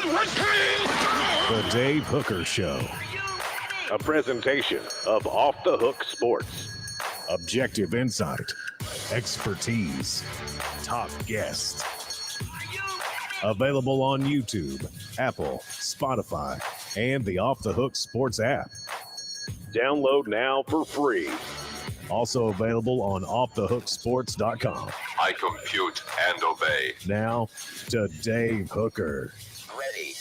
The Dave Hooker Show. A presentation of Off the Hook Sports. Objective insight, expertise, top guests. Available on YouTube, Apple, Spotify, and the Off the Hook Sports app. Download now for free. Also available on offthehooksports.com. I compute and obey. Now to Dave Hooker. Ready.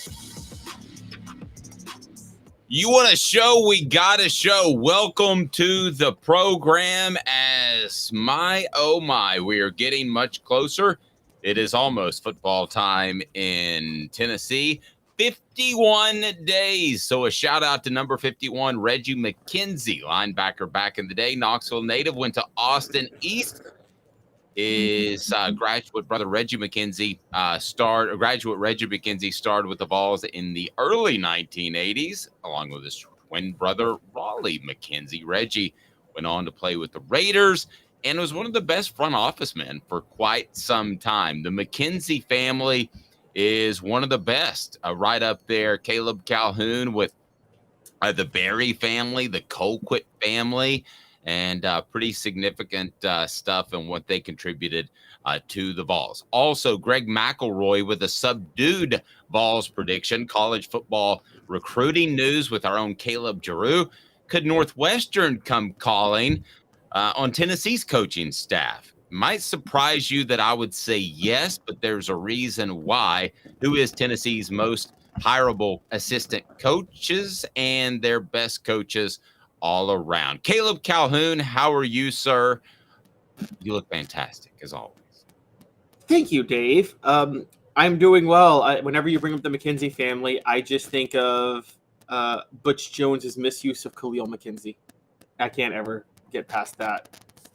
You want a show? We got a show. Welcome to the program. As oh my, we are getting much closer. It is almost football time in Tennessee. 51 days. So a shout out to number 51, Reggie McKenzie, linebacker back in the day. Knoxville native, went to Austin East. Is graduate brother Reggie McKenzie graduate Reggie McKenzie started with the Vols in the early 1980s, along with his twin brother Raleigh McKenzie. Reggie went on to play with the Raiders and was one of the best front office men for quite some time. The McKenzie family is one of the best, right up there. Caleb Calhoun with the Berry family, the Colquitt family, and pretty significant stuff and what they contributed to the Vols. Also, Greg McElroy with a subdued Vols prediction. College football recruiting news with our own Caleb Jarreau. Could Northwestern come calling on Tennessee's coaching staff? Might surprise you that I would say yes, but there's a reason why. Who is Tennessee's most hireable assistant coaches and their best coaches all around? Caleb Calhoun, how are you, sir? You look fantastic, as always. Thank you, Dave. I'm doing well. Whenever you bring up the McKenzie family, I just think of Butch Jones's misuse of Khalil McKenzie. I can't ever get past that.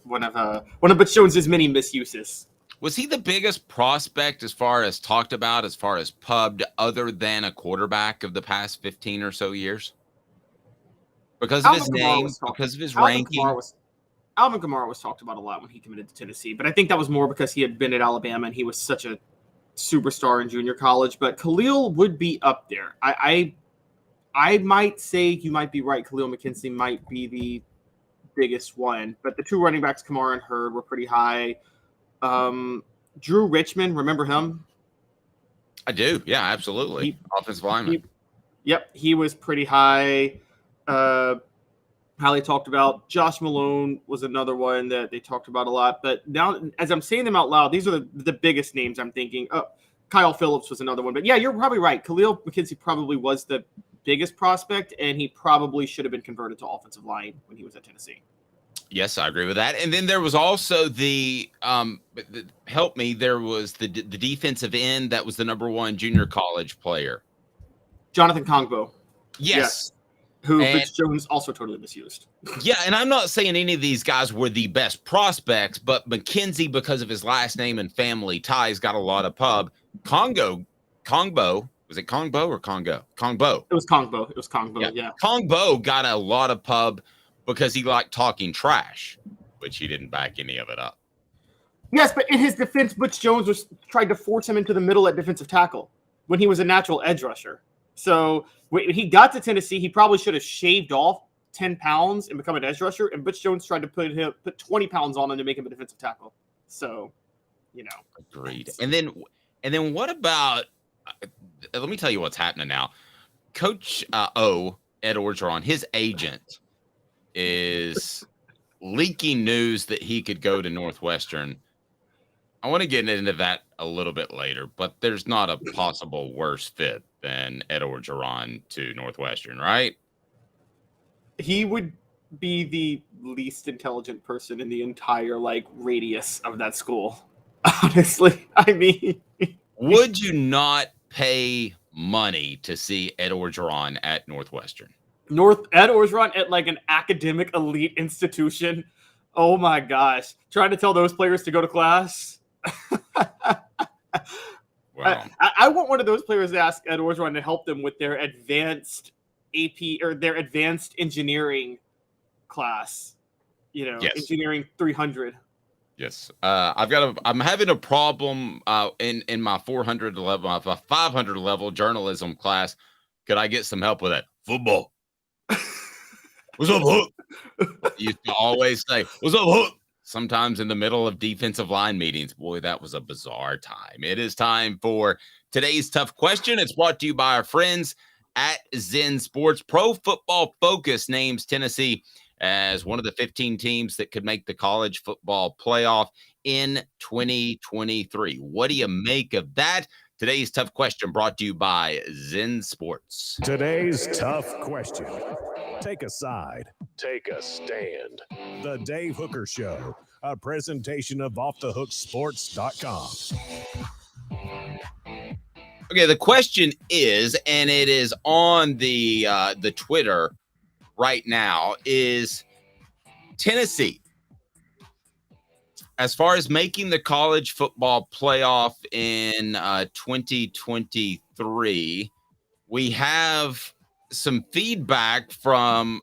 One of Butch Jones's many misuses. Was he the biggest prospect as far as talked about, as far as pubbed, other than a quarterback of the past 15 or so years? Because of his name, because of his ranking. Alvin Kamara was talked about a lot when he committed to Tennessee, but I think that was more because he had been at Alabama and he was such a superstar in junior college. But Khalil would be up there. I might say you might be right. Khalil McKenzie might be the biggest one, but the two running backs, Kamara and Hurd, were pretty high. Drew Richmond, remember him? I do. Yeah, absolutely. Offensive lineman. He was pretty high. How they talked about Josh Malone was another one that they talked about a lot. But now, as I'm saying them out loud, these are the biggest names I'm thinking. Oh, Kyle Phillips was another one. But yeah, you're probably right. Khalil McKenzie probably was the biggest prospect, and he probably should have been converted to offensive line when he was at Tennessee. Yes, I agree with that. And then there was also there was the defensive end that was the number one junior college player. Jonathan Kongbo. Yes. Who Butch Jones also totally misused. Yeah, and I'm not saying any of these guys were the best prospects, but McKenzie, because of his last name and family ties, got a lot of pub. Kongbo, was it Kongbo or Congo? Kongbo. It was Kongbo, yeah. Kongbo got a lot of pub because he liked talking trash, which he didn't back any of it up. Yes, but in his defense, Butch Jones tried to force him into the middle at defensive tackle when he was a natural edge rusher. So when he got to Tennessee, he probably should have shaved off 10 pounds and become an edge rusher. And Butch Jones tried to put 20 pounds on him to make him a defensive tackle. So, Agreed. And then what about? Let me tell you what's happening now. Coach Ed Orgeron, his agent, is leaking news that he could go to Northwestern. I want to get into that a little bit later, but there's not a possible worse fit than Ed Orgeron to Northwestern, right? He would be the least intelligent person in the entire radius of that school. Honestly, I mean, would you not pay money to see Ed Orgeron at Northwestern? Ed Orgeron at an academic elite institution. Oh my gosh. Trying to tell those players to go to class. Wow. I want one of those players to ask Ed Orgeron to help them with their advanced AP or their advanced engineering class. Yes. Engineering 300. Yes. I'm having a problem in my 400 level, my 500 level journalism class. Could I get some help with that? Football. What's up, Hook? You used to always say, "What's up, Hook?" Sometimes in the middle of defensive line meetings. Boy, that was a bizarre time. It is time for today's tough question. It's brought to you by our friends at Zen Sports. Pro Football Focus names Tennessee as one of the 15 teams that could make the college football playoff in 2023. What do you make of that? Today's tough question brought to you by Zen Sports. Today's tough question. Take a side. Take a stand. The Dave Hooker Show, a presentation of offthehooksports.com. Okay, the question is, and it is on the Twitter right now, is Tennessee, as far as making the college football playoff in 2023, we have some feedback from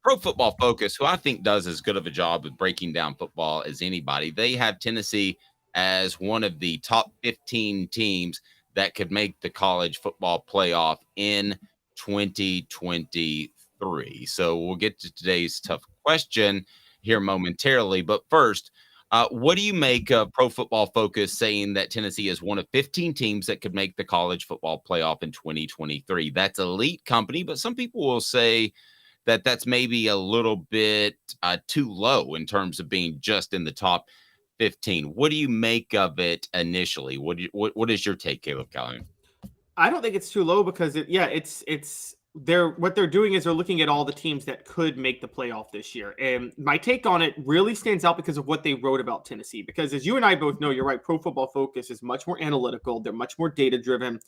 Pro Football Focus, who I think does as good of a job of breaking down football as anybody. They have Tennessee as one of the top 15 teams that could make the college football playoff in 2023. So we'll get to today's tough question here momentarily. But first, what do you make of Pro Football Focus saying that Tennessee is one of 15 teams that could make the college football playoff in 2023? That's elite company, but some people will say that that's maybe a little bit too low in terms of being just in the top 15. What do you make of it initially? What is your take, Caleb Calhoun? I don't think it's too low because what they're doing is they're looking at all the teams that could make the playoff this year. And my take on it really stands out because of what they wrote about Tennessee. Because as you and I both know, you're right, Pro Football Focus is much more analytical. They're much more data driven.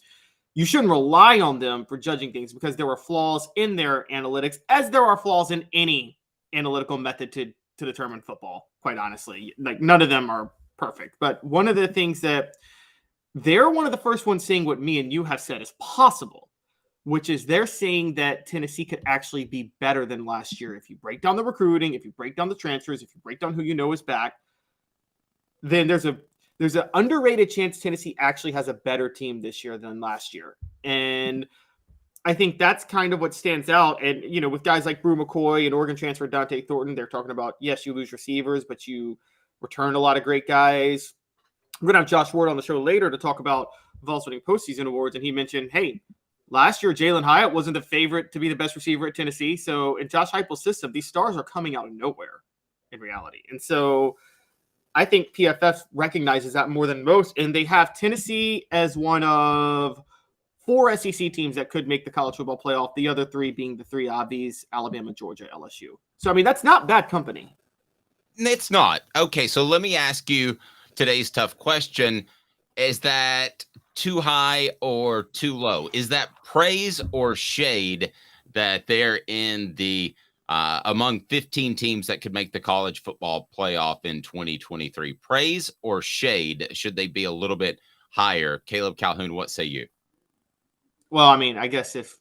You shouldn't rely on them for judging things because there are flaws in their analytics, as there are flaws in any analytical method to determine football, quite honestly. Like, none of them are perfect. But one of the things that they're one of the first ones saying what me and you have said is possible, which is they're saying that Tennessee could actually be better than last year. If you break down the recruiting, if you break down the transfers, if you break down who you know is back, then there's an underrated chance Tennessee actually has a better team this year than last year. And I think that's kind of what stands out. And, you know, with guys like Brew McCoy and Oregon transfer Dante Thornton, they're talking about, yes, you lose receivers, but you return a lot of great guys. We're going to have Josh Ward on the show later to talk about Vols winning postseason awards. And he mentioned, hey, last year, Jalen Hyatt wasn't the favorite to be the best receiver at Tennessee. So in Josh Heupel's system, these stars are coming out of nowhere in reality. And so I think PFF recognizes that more than most. And they have Tennessee as one of 4 SEC teams that could make the college football playoff. The other 3 being the 3 obvious: Alabama, Georgia, LSU. So, I mean, that's not bad company. It's not. Okay, so let me ask you today's tough question. Is that too high or too low? Is that praise or shade that they're in the among 15 teams that could make the college football playoff in 2023? Praise or shade? Should they be a little bit higher? Caleb Calhoun, what say you? Well, I mean, I guess if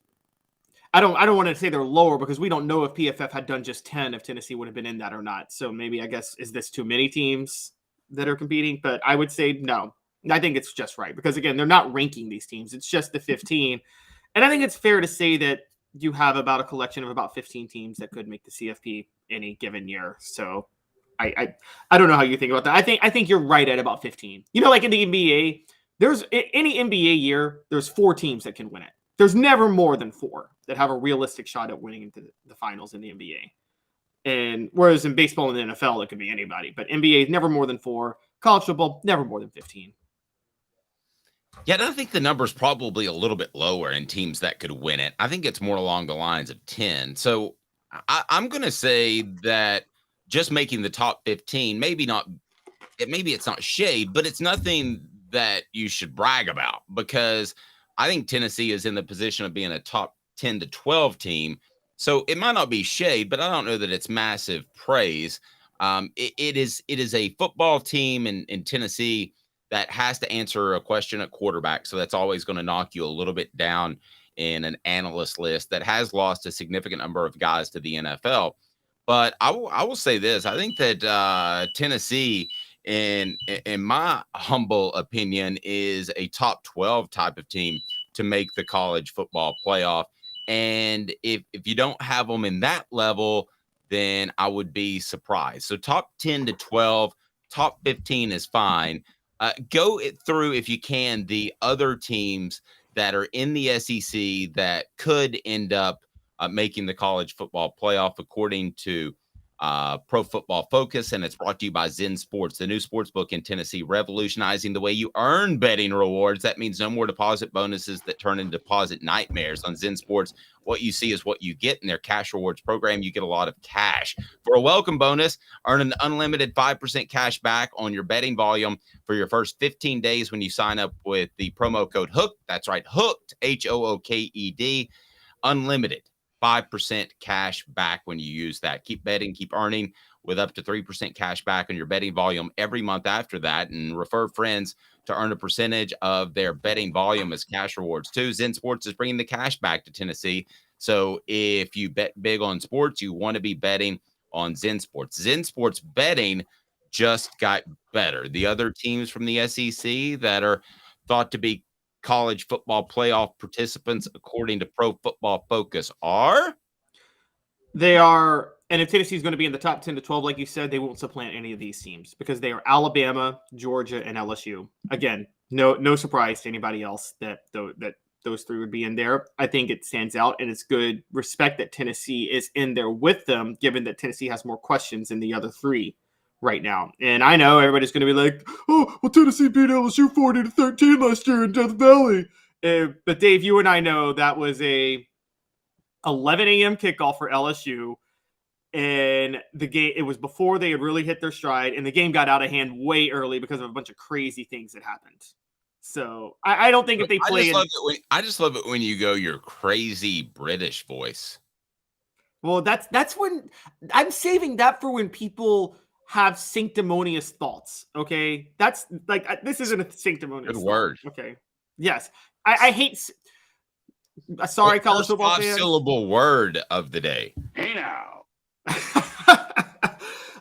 I don't want to say they're lower because we don't know if PFF had done just 10 if Tennessee would have been in that or not. So maybe, I guess, is this too many teams that are competing? But I would say no. I think it's just right because, again, they're not ranking these teams. It's just the 15. And I think it's fair to say that you have about a collection of about 15 teams that could make the CFP any given year. So I don't know how you think about that. I think you're right at about 15. You know, like in the NBA, there's any NBA year, there's 4 teams that can win it. There's never more than 4 that have a realistic shot at winning into the finals in the NBA. And whereas in baseball and the NFL, it could be anybody. But NBA is never more than 4. College football, never more than 15. Yeah, I think the number's probably a little bit lower in teams that could win it. I think it's more along the lines of 10. So I'm going to say that just making the top 15, maybe it's not shade, but it's nothing that you should brag about because I think Tennessee is in the position of being a top 10 to 12 team. So it might not be shade, but I don't know that it's massive praise. It is a football team in Tennessee that has to answer a question at quarterback. So that's always going to knock you a little bit down in an analyst list that has lost a significant number of guys to the NFL. But I will say this. I think that Tennessee in my humble opinion, is a top 12 type of team to make the college football playoff. And if you don't have them in that level, then I would be surprised. So top 10 to 12, top 15 is fine. Go through, if you can, the other teams that are in the SEC that could end up making the college football playoff according to Pro Football Focus, and it's brought to you by Zen Sports, the new sports book in Tennessee, revolutionizing the way you earn betting rewards. That means no more deposit bonuses that turn into deposit nightmares. On Zen Sports, what you see is what you get. In their cash rewards program, you get a lot of cash. For a welcome bonus, earn an unlimited 5% cash back on your betting volume for your first 15 days when you sign up with the promo code HOOKED. That's right, HOOKED, HOOKED, unlimited. 5% cash back when you use that. Keep betting, keep earning with up to 3% cash back on your betting volume every month after that, and refer friends to earn a percentage of their betting volume as cash rewards too. Zen Sports is bringing the cash back to Tennessee. So if you bet big on sports, you want to be betting on Zen Sports. Zen Sports betting just got better. The other teams from the SEC that are thought to be college football playoff participants, according to Pro Football Focus, are? They are, and if Tennessee is going to be in the top 10 to 12, like you said, they won't supplant any of these teams because they are Alabama, Georgia, and LSU. Again, no surprise to anybody else that those three would be in there. I think it stands out, and it's good respect that Tennessee is in there with them, given that Tennessee has more questions than the other three right now. And I know everybody's going to be like, oh, well, Tennessee beat LSU 40-13 last year in Death Valley. But Dave, you and I know that was a 11 a.m. kickoff for LSU. And the game, it was before they had really hit their stride, and the game got out of hand way early because of a bunch of crazy things that happened. So I don't think if they play, I just love it when you go your crazy British voice. Well, that's when I'm saving that for when people have sanctimonious thoughts. Okay, that's like this isn't a sanctimonious. Good word. Okay, yes, I hate. Sorry, college football fans. Five-syllable word of the day. Hey now.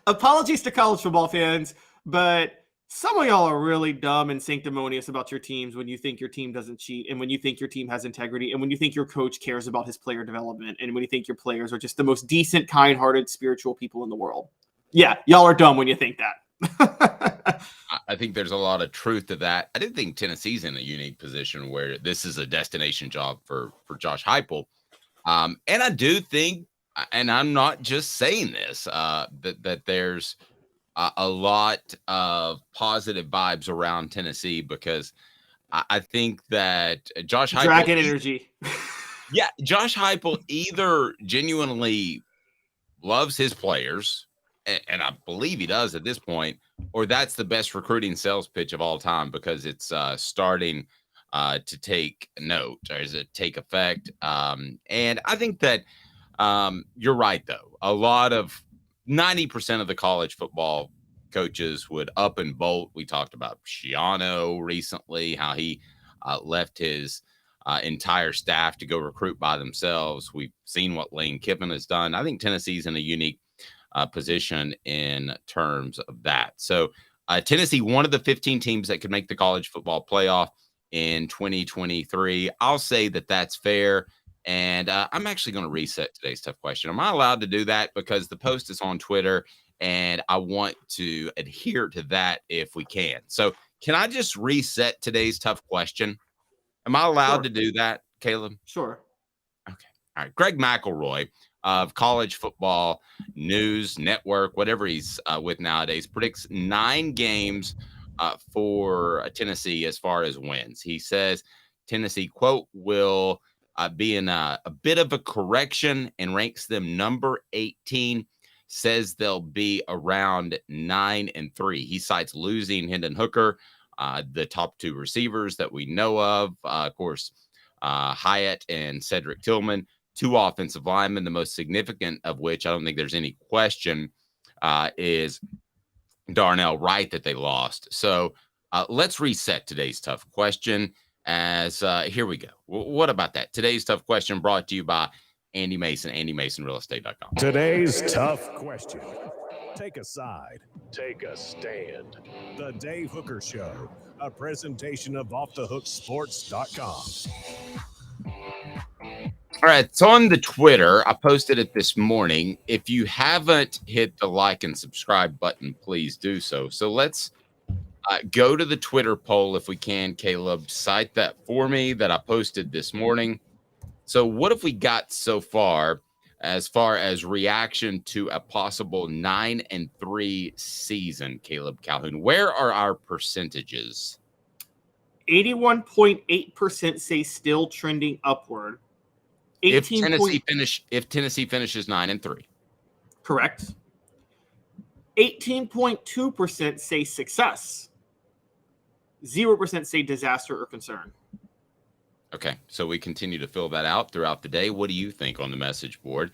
Apologies to college football fans, but some of y'all are really dumb and sanctimonious about your teams when you think your team doesn't cheat, and when you think your team has integrity, and when you think your coach cares about his player development, and when you think your players are just the most decent, kind-hearted, spiritual people in the world. Yeah, y'all are dumb when you think that. I think there's a lot of truth to that. I do think Tennessee's in a unique position where this is a destination job for Josh Heupel. And I do think, and I'm not just saying this, that there's a lot of positive vibes around Tennessee, because I think that Josh Heupel... Dragon energy. Yeah, Josh Heupel either genuinely loves his players, and I believe he does at this point, or that's the best recruiting sales pitch of all time, because it's starting to take note, or is it take effect? And I think that you're right, though. A lot of 90% of the college football coaches would up and bolt. We talked about Schiano recently, how he left his entire staff to go recruit by themselves. We've seen what Lane Kiffin has done. I think Tennessee's in a unique position in terms of that. So Tennessee, one of the 15 teams that could make the college football playoff in 2023. I'll say that that's fair. And I'm actually going to reset today's tough question. Am I allowed to do that? Because the post is on Twitter, and I want to adhere to that if we can. So can I just reset today's tough question? Am I allowed to do that, Caleb? Sure. Okay. All right. Greg McElroy of College Football News Network, whatever he's with nowadays, predicts 9 games for Tennessee as far as wins. He says Tennessee, quote, will be in a bit of a correction and ranks them number 18, says they'll be around 9-3. He cites losing Hendon Hooker, the top 2 receivers that we know of course, Hyatt and Cedric Tillman, 2 offensive linemen, the most significant of which I don't think there's any question is Darnell Wright that they lost. So let's reset today's tough question as here we go. What about that? Today's tough question brought to you by Andy Mason, AndyMasonRealEstate.com. Today's tough question. Take a side. Take a stand. The Dave Hooker Show, a presentation of offthehooksports.com. All right, it's on the Twitter. I posted it this morning. If you haven't hit the like and subscribe button, please do so. So let's go to the Twitter poll if we can, Caleb. Cite that for me that I posted this morning. So what have we got so far as reaction to a possible 9-3 season, Caleb Calhoun? Where are our percentages? 81.8% say still trending upward. If Tennessee finishes 9-3. Correct. 18.2% say success. 0% say disaster or concern. Okay, so we continue to fill that out throughout the day. What do you think on the message board?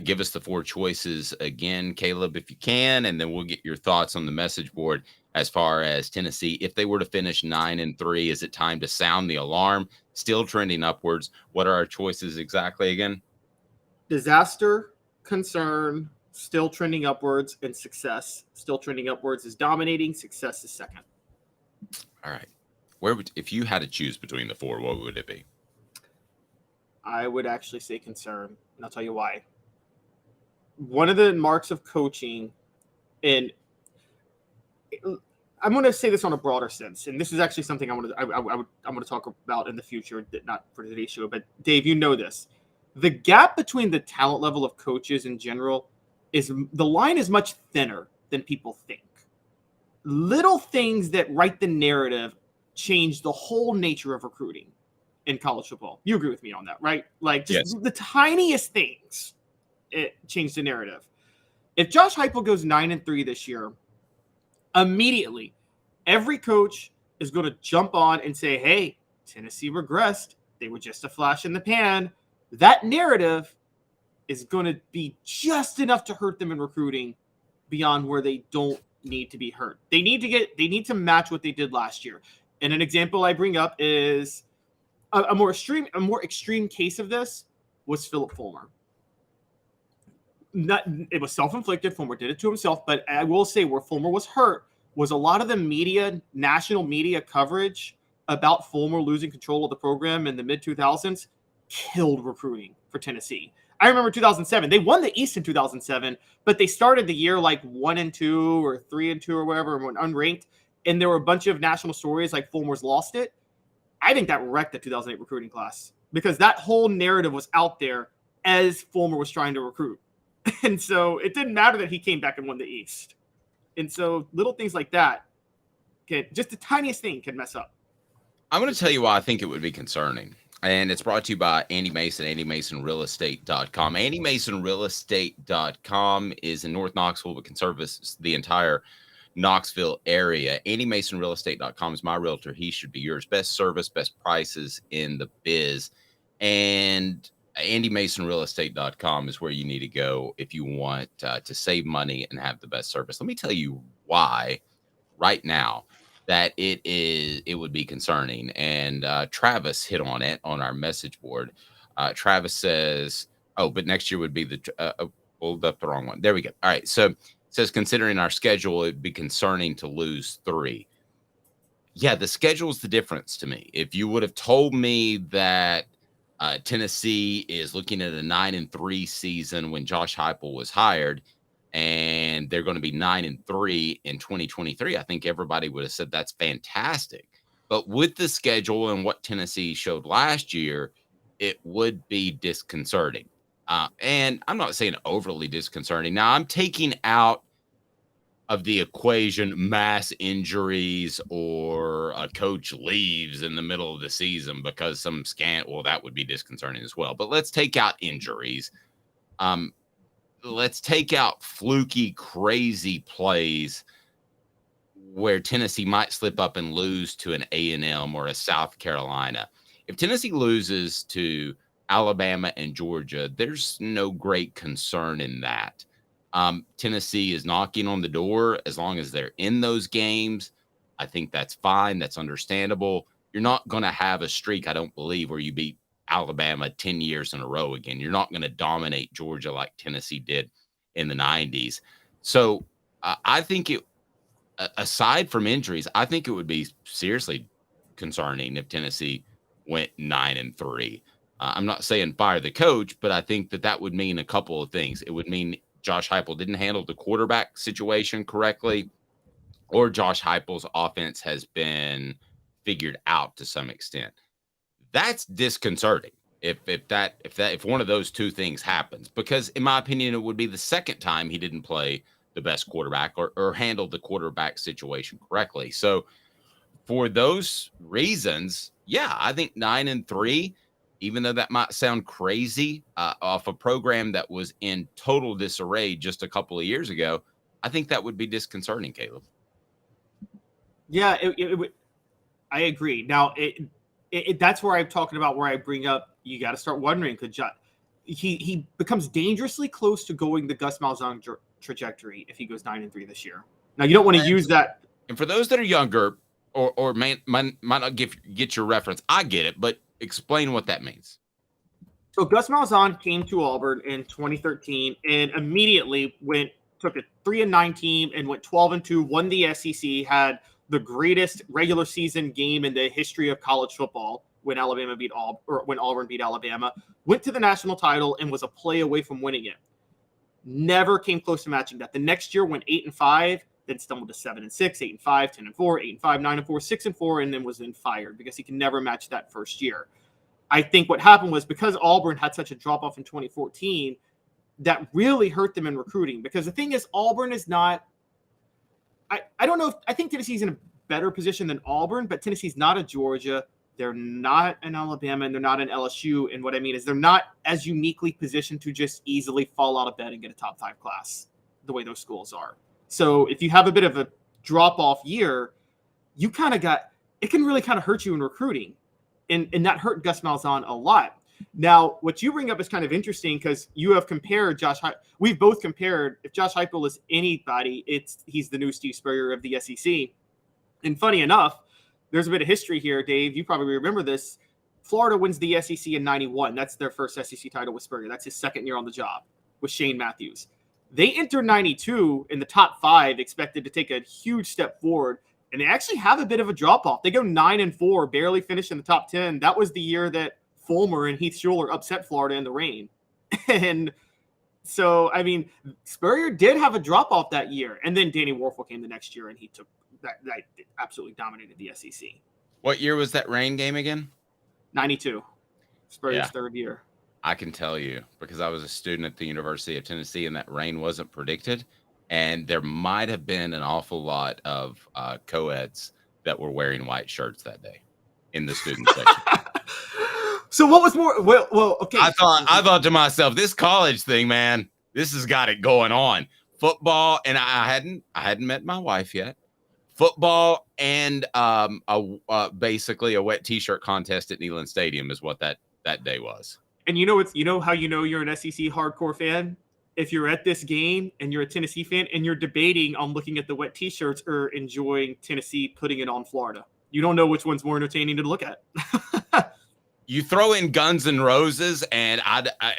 Give us the four choices again, Caleb, if you can, and then we'll get your thoughts on the message board as far as Tennessee. If they were to finish 9-3, is it time to sound the alarm? Still trending upwards. What are our choices exactly again? Disaster, concern, still trending upwards, and success. Still trending upwards is dominating. Success is second. All right. If you had to choose between the four, what would it be? I would actually say concern, and I'll tell you why. One of the marks of coaching, and I'm going to say this on a broader sense, and this is actually something I'm going to talk about in the future, not for today's show. But Dave, you know this: the gap between the talent level of coaches in general the line is much thinner than people think. Little things that write the narrative change the whole nature of recruiting in college football. You agree with me on that, right? Like just the tiniest things, it changed the narrative. If Josh Heupel goes 9-3 this year, immediately every coach is going to jump on and say, hey, Tennessee regressed. They were just a flash in the pan. That narrative is going to be just enough to hurt them in recruiting beyond where they don't need to be hurt. They need to match what they did last year. And an example I bring up is a more extreme case of this was Philip Fulmer. It was self-inflicted. Fulmer did it to himself. But I will say where Fulmer was hurt was a lot of the national media coverage about Fulmer losing control of the program in the mid-2000s killed recruiting for Tennessee. I remember 2007. They won the East in 2007, but they started the year like 1-2 or 3-2 or whatever, and went unranked. And there were a bunch of national stories like Fulmer's lost it. I think that wrecked the 2008 recruiting class because that whole narrative was out there as Fulmer was trying to recruit. And so it didn't matter that he came back and won the East. And so little things like that, just the tiniest thing can mess up. I'm going to tell you why I think it would be concerning. And it's brought to you by Andy Mason, AndyMasonRealEstate.com. AndyMasonRealEstate.com is in North Knoxville, but can service the entire Knoxville area. AndyMasonRealEstate.com is my realtor. He should be yours. Best service, best prices in the biz. And AndyMasonRealEstate.com is where you need to go if you want to save money and have the best service. Let me tell you why right now that it would be concerning. And Travis hit on it on our message board. Travis says, but next year would be pulled up the wrong one. There we go. All right. So it says, considering our schedule, it'd be concerning to lose 3. Yeah, the schedule is the difference to me. If you would have told me that Tennessee is looking at a 9-3 season when Josh Heupel was hired, and they're going to be 9-3 in 2023, I think everybody would have said that's fantastic. But with the schedule and what Tennessee showed last year, it would be disconcerting. And I'm not saying overly disconcerting. Now, I'm taking out of the equation mass injuries or a coach leaves in the middle of the season because that would be disconcerting as well. But let's take out injuries. Let's take out fluky, crazy plays where Tennessee might slip up and lose to an A&M or a South Carolina. If Tennessee loses to Alabama and Georgia, there's no great concern in that. Tennessee is knocking on the door. As long as they're in those games, I think that's fine. That's understandable. You're not going to have a streak, I don't believe, where you beat Alabama 10 years in a row again. You're not going to dominate Georgia like Tennessee did in the 90s. So I think aside from injuries, I think it would be seriously concerning if Tennessee went 9-3. I'm not saying fire the coach, but I think that would mean a couple of things. It would mean Josh Heupel didn't handle the quarterback situation correctly, or Josh Heupel's offense has been figured out to some extent. That's disconcerting if one of those two things happens, because in my opinion, it would be the second time he didn't play the best quarterback or handle the quarterback situation correctly. So for those reasons, yeah, I think 9-3, even though that might sound crazy off a program that was in total disarray just a couple of years ago, I think that would be disconcerting, Caleb. Yeah, it would. I agree. Now, that's where I'm talking about, where I bring up, you got to start wondering, could he becomes dangerously close to going the Gus Malzahn trajectory if he goes 9-3 this year. Now, you don't want to use that. And for those that are younger or might not get your reference, I get it, but explain what that means. So Gus Malzahn came to Auburn in 2013 and immediately took a 3-9 team and went 12-2, won the SEC, had the greatest regular season game in the history of college football when Auburn beat Alabama, went to the national title and was a play away from winning it. Never came close to matching that. The next year went 8-5, then stumbled to 7-6, 8-5, 10-4, 8-5, 9-4, 6-4, and then was then fired because he can never match that first year. I think what happened was, because Auburn had such a drop off in 2014, that really hurt them in recruiting. Because the thing is, Auburn is not, I don't know I think Tennessee's in a better position than Auburn, but Tennessee's not a Georgia. They're not an Alabama, and they're not an LSU. And what I mean is, they're not as uniquely positioned to just easily fall out of bed and get a top 5 class the way those schools are. So if you have a bit of a drop off year, you kind of it can really kind of hurt you in recruiting. And that hurt Gus Malzahn a lot. Now, what you bring up is kind of interesting, because you have compared we've both compared, if Josh Heupel is anybody, he's the new Steve Spurrier of the SEC. And funny enough, there's a bit of history here, Dave. You probably remember this. Florida wins the SEC in 91. That's their first SEC title with Spurrier. That's his second year on the job with Shane Matthews. They enter 92 in the top 5, expected to take a huge step forward. And they actually have a bit of a drop-off. They go 9-4, barely finish in the top 10. That was the year that Fulmer and Heath Schuler upset Florida in the rain. And so, I mean, Spurrier did have a drop-off that year. And then Danny Warfel came the next year, and he took that absolutely dominated the SEC. What year was that rain game again? 92. Spurrier's third year. I can tell you, because I was a student at the University of Tennessee, and that rain wasn't predicted. And there might have been an awful lot of co-eds that were wearing white shirts that day in the student section. So what was more? Well, okay. I thought to myself, this college thing, man, this has got it going on. Football, and I hadn't met my wife yet. Football and basically a wet T-shirt contest at Neyland Stadium is what that day was. And how you're an SEC hardcore fan? If you're at this game and you're a Tennessee fan and you're debating on looking at the wet T-shirts or enjoying Tennessee putting it on Florida, you don't know which one's more entertaining to look at. You throw in Guns N' Roses, and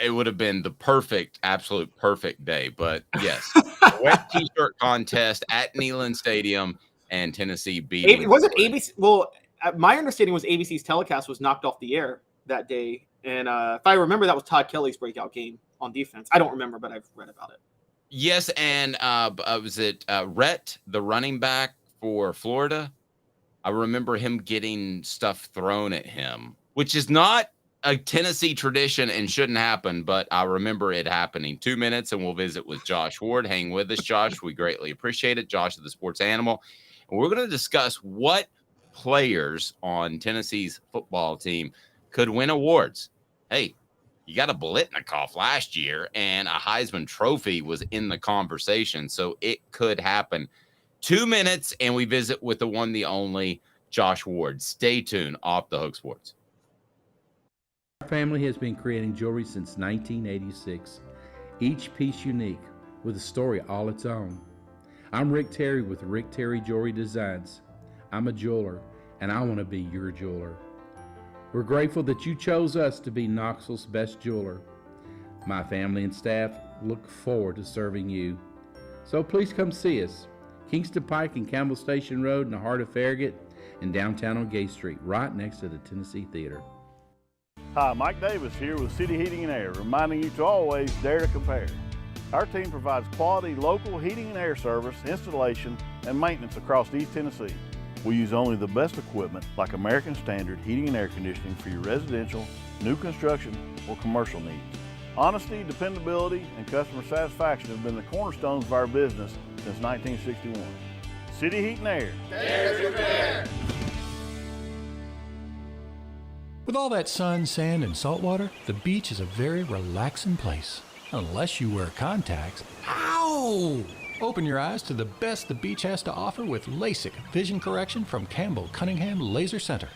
it would have been the absolute perfect day. But yes, wet T-shirt contest at Neyland Stadium, and Tennessee beating. It wasn't ABC. Well, my understanding was ABC's telecast was knocked off the air that day, and if I remember, that was Todd Kelly's breakout game on defense. I don't remember, but I've read about it. Yes, and was it Rhett, the running back for Florida? I remember him getting stuff thrown at him, which is not a Tennessee tradition and shouldn't happen, but I remember it happening. 2 minutes, and we'll visit with Josh Ward. Hang with us, Josh. We greatly appreciate it. Josh of the Sports Animal. And we're going to discuss what players on Tennessee's football team could win awards. Hey, you got a Biletnikoff last year, and a Heisman Trophy was in the conversation, so it could happen. 2 minutes, and we visit with the one, the only, Josh Ward. Stay tuned. Off the Hook Sports. Our family has been creating jewelry since 1986, each piece unique with a story all its own. I'm Rick Terry with Rick Terry Jewelry Designs. I'm a jeweler, and I want to be your jeweler. We're grateful that you chose us to be Knoxville's best jeweler. My family and staff look forward to serving you. So please come see us. Kingston Pike and Campbell Station Road in the heart of Farragut and downtown on Gay Street, right next to the Tennessee Theater. Hi, Mike Davis here with City Heating and Air, reminding you to always dare to compare. Our team provides quality local heating and air service, installation, and maintenance across East Tennessee. We use only the best equipment like American Standard heating and air conditioning for your residential, new construction, or commercial needs. Honesty, dependability, and customer satisfaction have been the cornerstones of our business since 1961. City Heat and Air. Dare to compare. With all that sun, sand, and salt water, the beach is a very relaxing place. Unless you wear contacts. Ow! Open your eyes to the best the beach has to offer with LASIK vision correction from Campbell Cunningham Laser Center.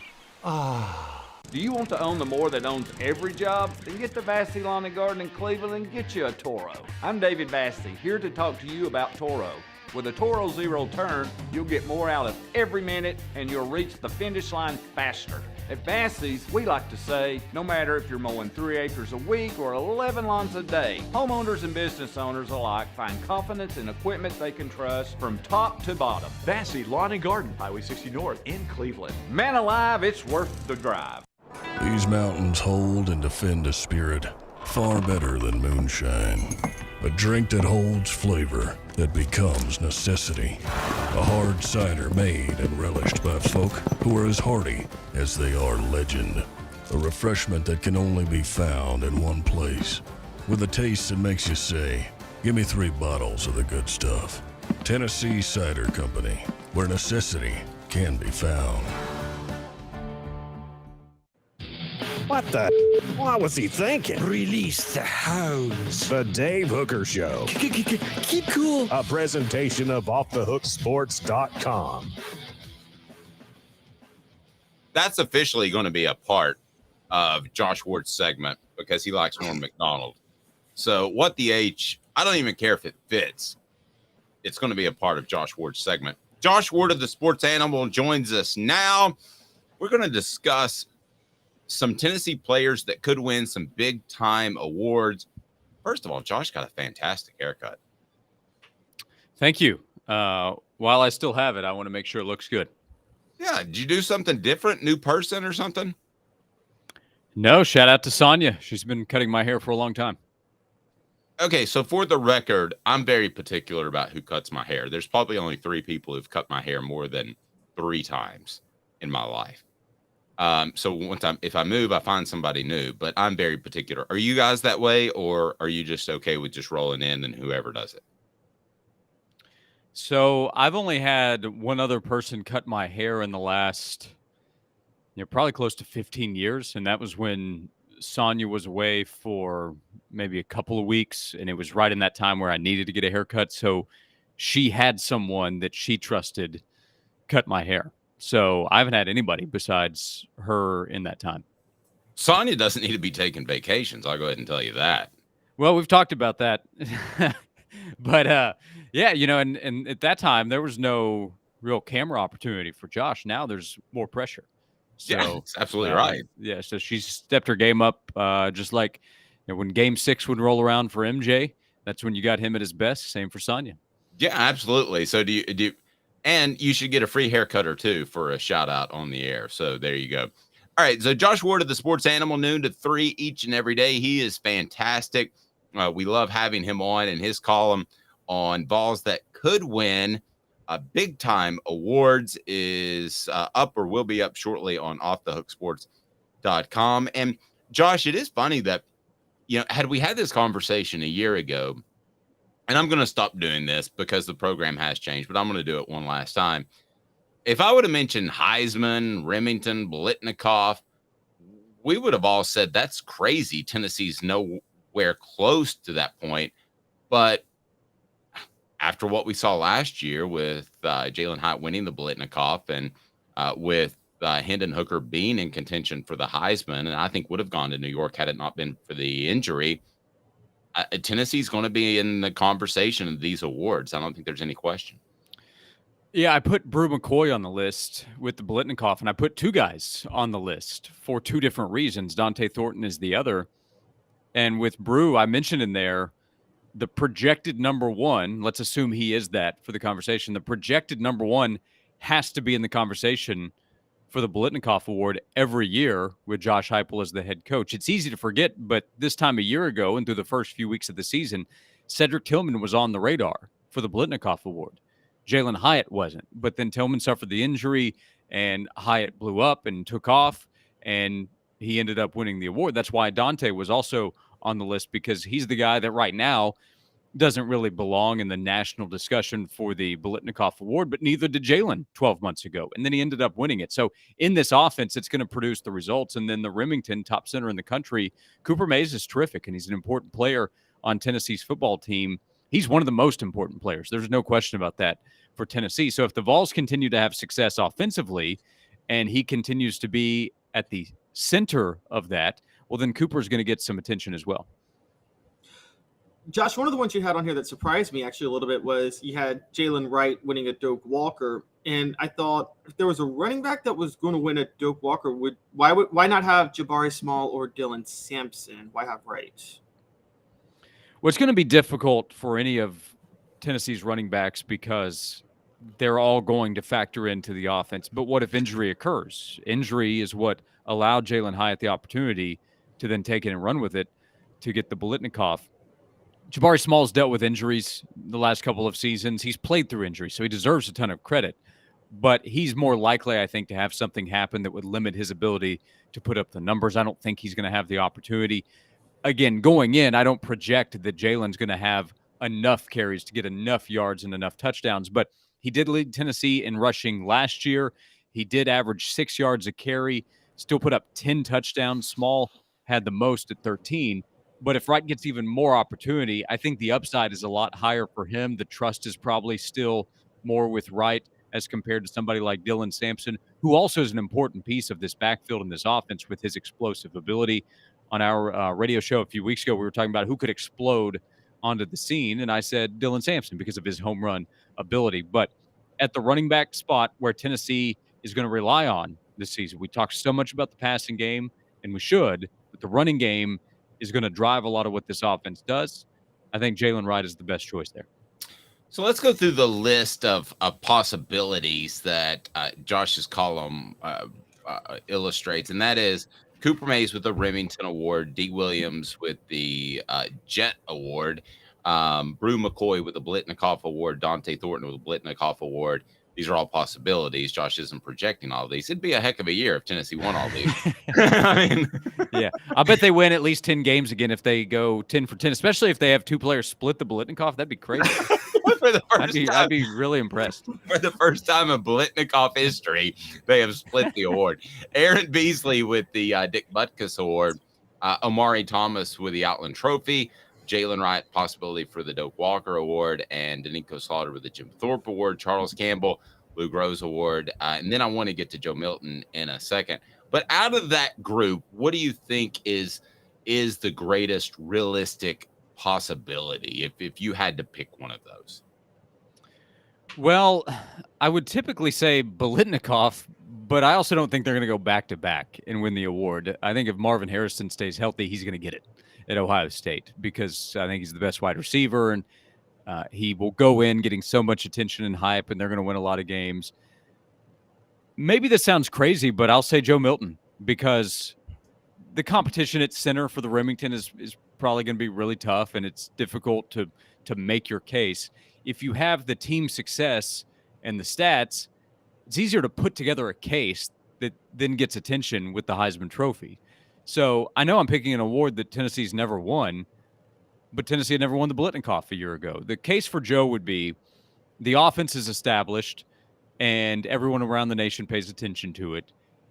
Do you want to own the more that owns every job? Then get to Vassey Lawn and Garden in Cleveland and get you a Toro. I'm David Vassey, here to talk to you about Toro. With a Toro Zero Turn, you'll get more out of every minute and you'll reach the finish line faster. At Vassey's, we like to say, no matter if you're mowing 3 acres a week or 11 lawns a day, homeowners and business owners alike find confidence in equipment they can trust from top to bottom. Vassey Lawn and Garden, Highway 60 North in Cleveland. Man alive, it's worth the drive. These mountains hold and defend a spirit far better than moonshine. A drink that holds flavor, that becomes necessity. A hard cider made and relished by folk who are as hearty as they are legend. A refreshment that can only be found in one place. With a taste that makes you say, give me 3 bottles of the good stuff. Tennessee Cider Company, where necessity can be found. What the? What was he thinking? Release the hounds. The Dave Hooker Show. Keep cool. A presentation of offthehooksports.com. That's officially going to be a part of Josh Ward's segment because he likes Norm Macdonald. So what the H, I don't even care if it fits. It's going to be a part of Josh Ward's segment. Josh Ward of the Sports Animal joins us now. We're going to discuss some Tennessee players that could win some big-time awards. First of all, Josh got a fantastic haircut. Thank you. While I still have it, I want to make sure it looks good. Yeah, did you do something different, new person or something? No, shout out to Sonia. She's been cutting my hair for a long time. Okay, so for the record, I'm very particular about who cuts my hair. There's probably only 3 people who've cut my hair more than 3 times in my life. So one time, if I move, I find somebody new, but I'm very particular. Are you guys that way, or are you just okay with just rolling in and whoever does it? So I've only had one other person cut my hair in the last, probably close to 15 years. And that was when Sonia was away for maybe a couple of weeks. And it was right in that time where I needed to get a haircut. So she had someone that she trusted cut my hair. So I haven't had anybody besides her in that time. Sonia doesn't need to be taking vacations. I'll go ahead and tell you that. Well, we've talked about that. But, yeah, and at that time, there was no real camera opportunity for Josh. Now there's more pressure. So, yeah, that's absolutely right. Yeah, so she stepped her game up just like when Game 6 would roll around for MJ. That's when you got him at his best. Same for Sonia. Yeah, absolutely. So do you and you should get a free haircut or 2 for a shout out on the air. So there you go. All right. So Josh Ward of the Sports Animal, noon to 3 each and every day. He is fantastic. We love having him on, and his column on Vols that could win big time awards is up or will be up shortly on offthehooksports.com. And Josh, it is funny that, had we had this conversation a year ago, and I'm going to stop doing this because the program has changed, but I'm going to do it one last time. If I would have mentioned Heisman, Remington, Blitnikoff, we would have all said that's crazy. Tennessee's nowhere close to that point. But after what we saw last year with Jalen Hyatt winning the Blitnikoff and with Hendon Hooker being in contention for the Heisman, and I think would have gone to New York had it not been for the injury, Tennessee's going to be in the conversation of these awards. I don't think there's any question. Yeah, I put Brew McCoy on the list with the Blitnikoff, and I put 2 guys on the list for 2 different reasons. Dante Thornton is the other. And with Brew, I mentioned in there, the projected number one, let's assume he is that for the conversation, the projected number one has to be in the conversation for the Biletnikoff Award every year with Josh Heupel as the head coach. It's easy to forget, but this time a year ago and through the first few weeks of the season, Cedric Tillman was on the radar for the Biletnikoff Award. Jalen Hyatt wasn't, but then Tillman suffered the injury and Hyatt blew up and took off, and he ended up winning the award. That's why Dante was also on the list, because he's the guy that right now doesn't really belong in the national discussion for the Biletnikoff Award, but neither did Jalen 12 months ago. And then he ended up winning it. So in this offense, it's going to produce the results. And then the Remington, top center in the country, Cooper Mays is terrific, and he's an important player on Tennessee's football team. He's one of the most important players. There's no question about that for Tennessee. So if the Vols continue to have success offensively and he continues to be at the center of that, well, then Cooper's going to get some attention as well. Josh, one of the ones you had on here that surprised me actually a little bit was you had Jalen Wright winning a Doak Walker. And I thought if there was a running back that was going to win a Doak Walker, why not have Jabari Small or Dylan Sampson? Why have Wright? Well, it's going to be difficult for any of Tennessee's running backs because they're all going to factor into the offense. But what if injury occurs? Injury is what allowed Jalen Hyatt the opportunity to then take it and run with it to get the Biletnikoff. Jabari Small's dealt with injuries the last couple of seasons. He's played through injuries, so he deserves a ton of credit. But he's more likely, I think, to have something happen that would limit his ability to put up the numbers. I don't think he's going to have the opportunity. Again, going in, I don't project that Jalen's going to have enough carries to get enough yards and enough touchdowns. But he did lead Tennessee in rushing last year. He did average 6 yards a carry, still put up 10 touchdowns. Small had the most at 13. But if Wright gets even more opportunity, I think the upside is a lot higher for him. The trust is probably still more with Wright as compared to somebody like Dylan Sampson, who also is an important piece of this backfield and this offense with his explosive ability. On our radio show a few weeks ago, we were talking about who could explode onto the scene, and I said Dylan Sampson because of his home run ability. But at the running back spot where Tennessee is going to rely on this season, we talked so much about the passing game, and we should, but the running game is going to drive a lot of what this offense does. I think Jalen Wright is the best choice there. So let's go through the list of possibilities that Josh's column illustrates, and that is Cooper Mays with the Remington Award, D. Williams with the Jet Award, Brew McCoy with the Biletnikoff Award, Dante Thornton with the Biletnikoff Award. These are all possibilities. Josh isn't projecting all of these. It'd be a heck of a year if Tennessee won all these. I mean, yeah, I bet they win at least 10 games again if they go 10 for 10, especially if they have two players split the Biletnikoff. That'd be crazy. For the first time, I'd be really impressed. For the first time in Biletnikoff history, they have split the award. Aaron Beasley with the Dick Butkus Award, Omari Thomas with the Outland Trophy, Jalen Wright, possibility for the Doak Walker Award, and Danico Slaughter with the Jim Thorpe Award, Charles Campbell, Lou Groves Award. And then I want to get to Joe Milton in a second. But out of that group, what do you think is the greatest realistic possibility if you had to pick one of those? Well, I would typically say Biletnikoff, but I also don't think they're going to go back-to-back and win the award. I think if Marvin Harrison stays healthy, he's going to get it at Ohio State because I think he's the best wide receiver, and he will go in getting so much attention and hype, and they're going to win a lot of games. Maybe this sounds crazy, but I'll say Joe Milton because the competition at center for the Remington is probably going to be really tough, and it's difficult to make your case. If you have the team success and the stats, it's easier to put together a case that then gets attention with the Heisman Trophy. So I know I'm picking an award that Tennessee's never won, but Tennessee had never won the Biletnikoff a year ago. The case for Joe would be the offense is established and everyone around the nation pays attention to it.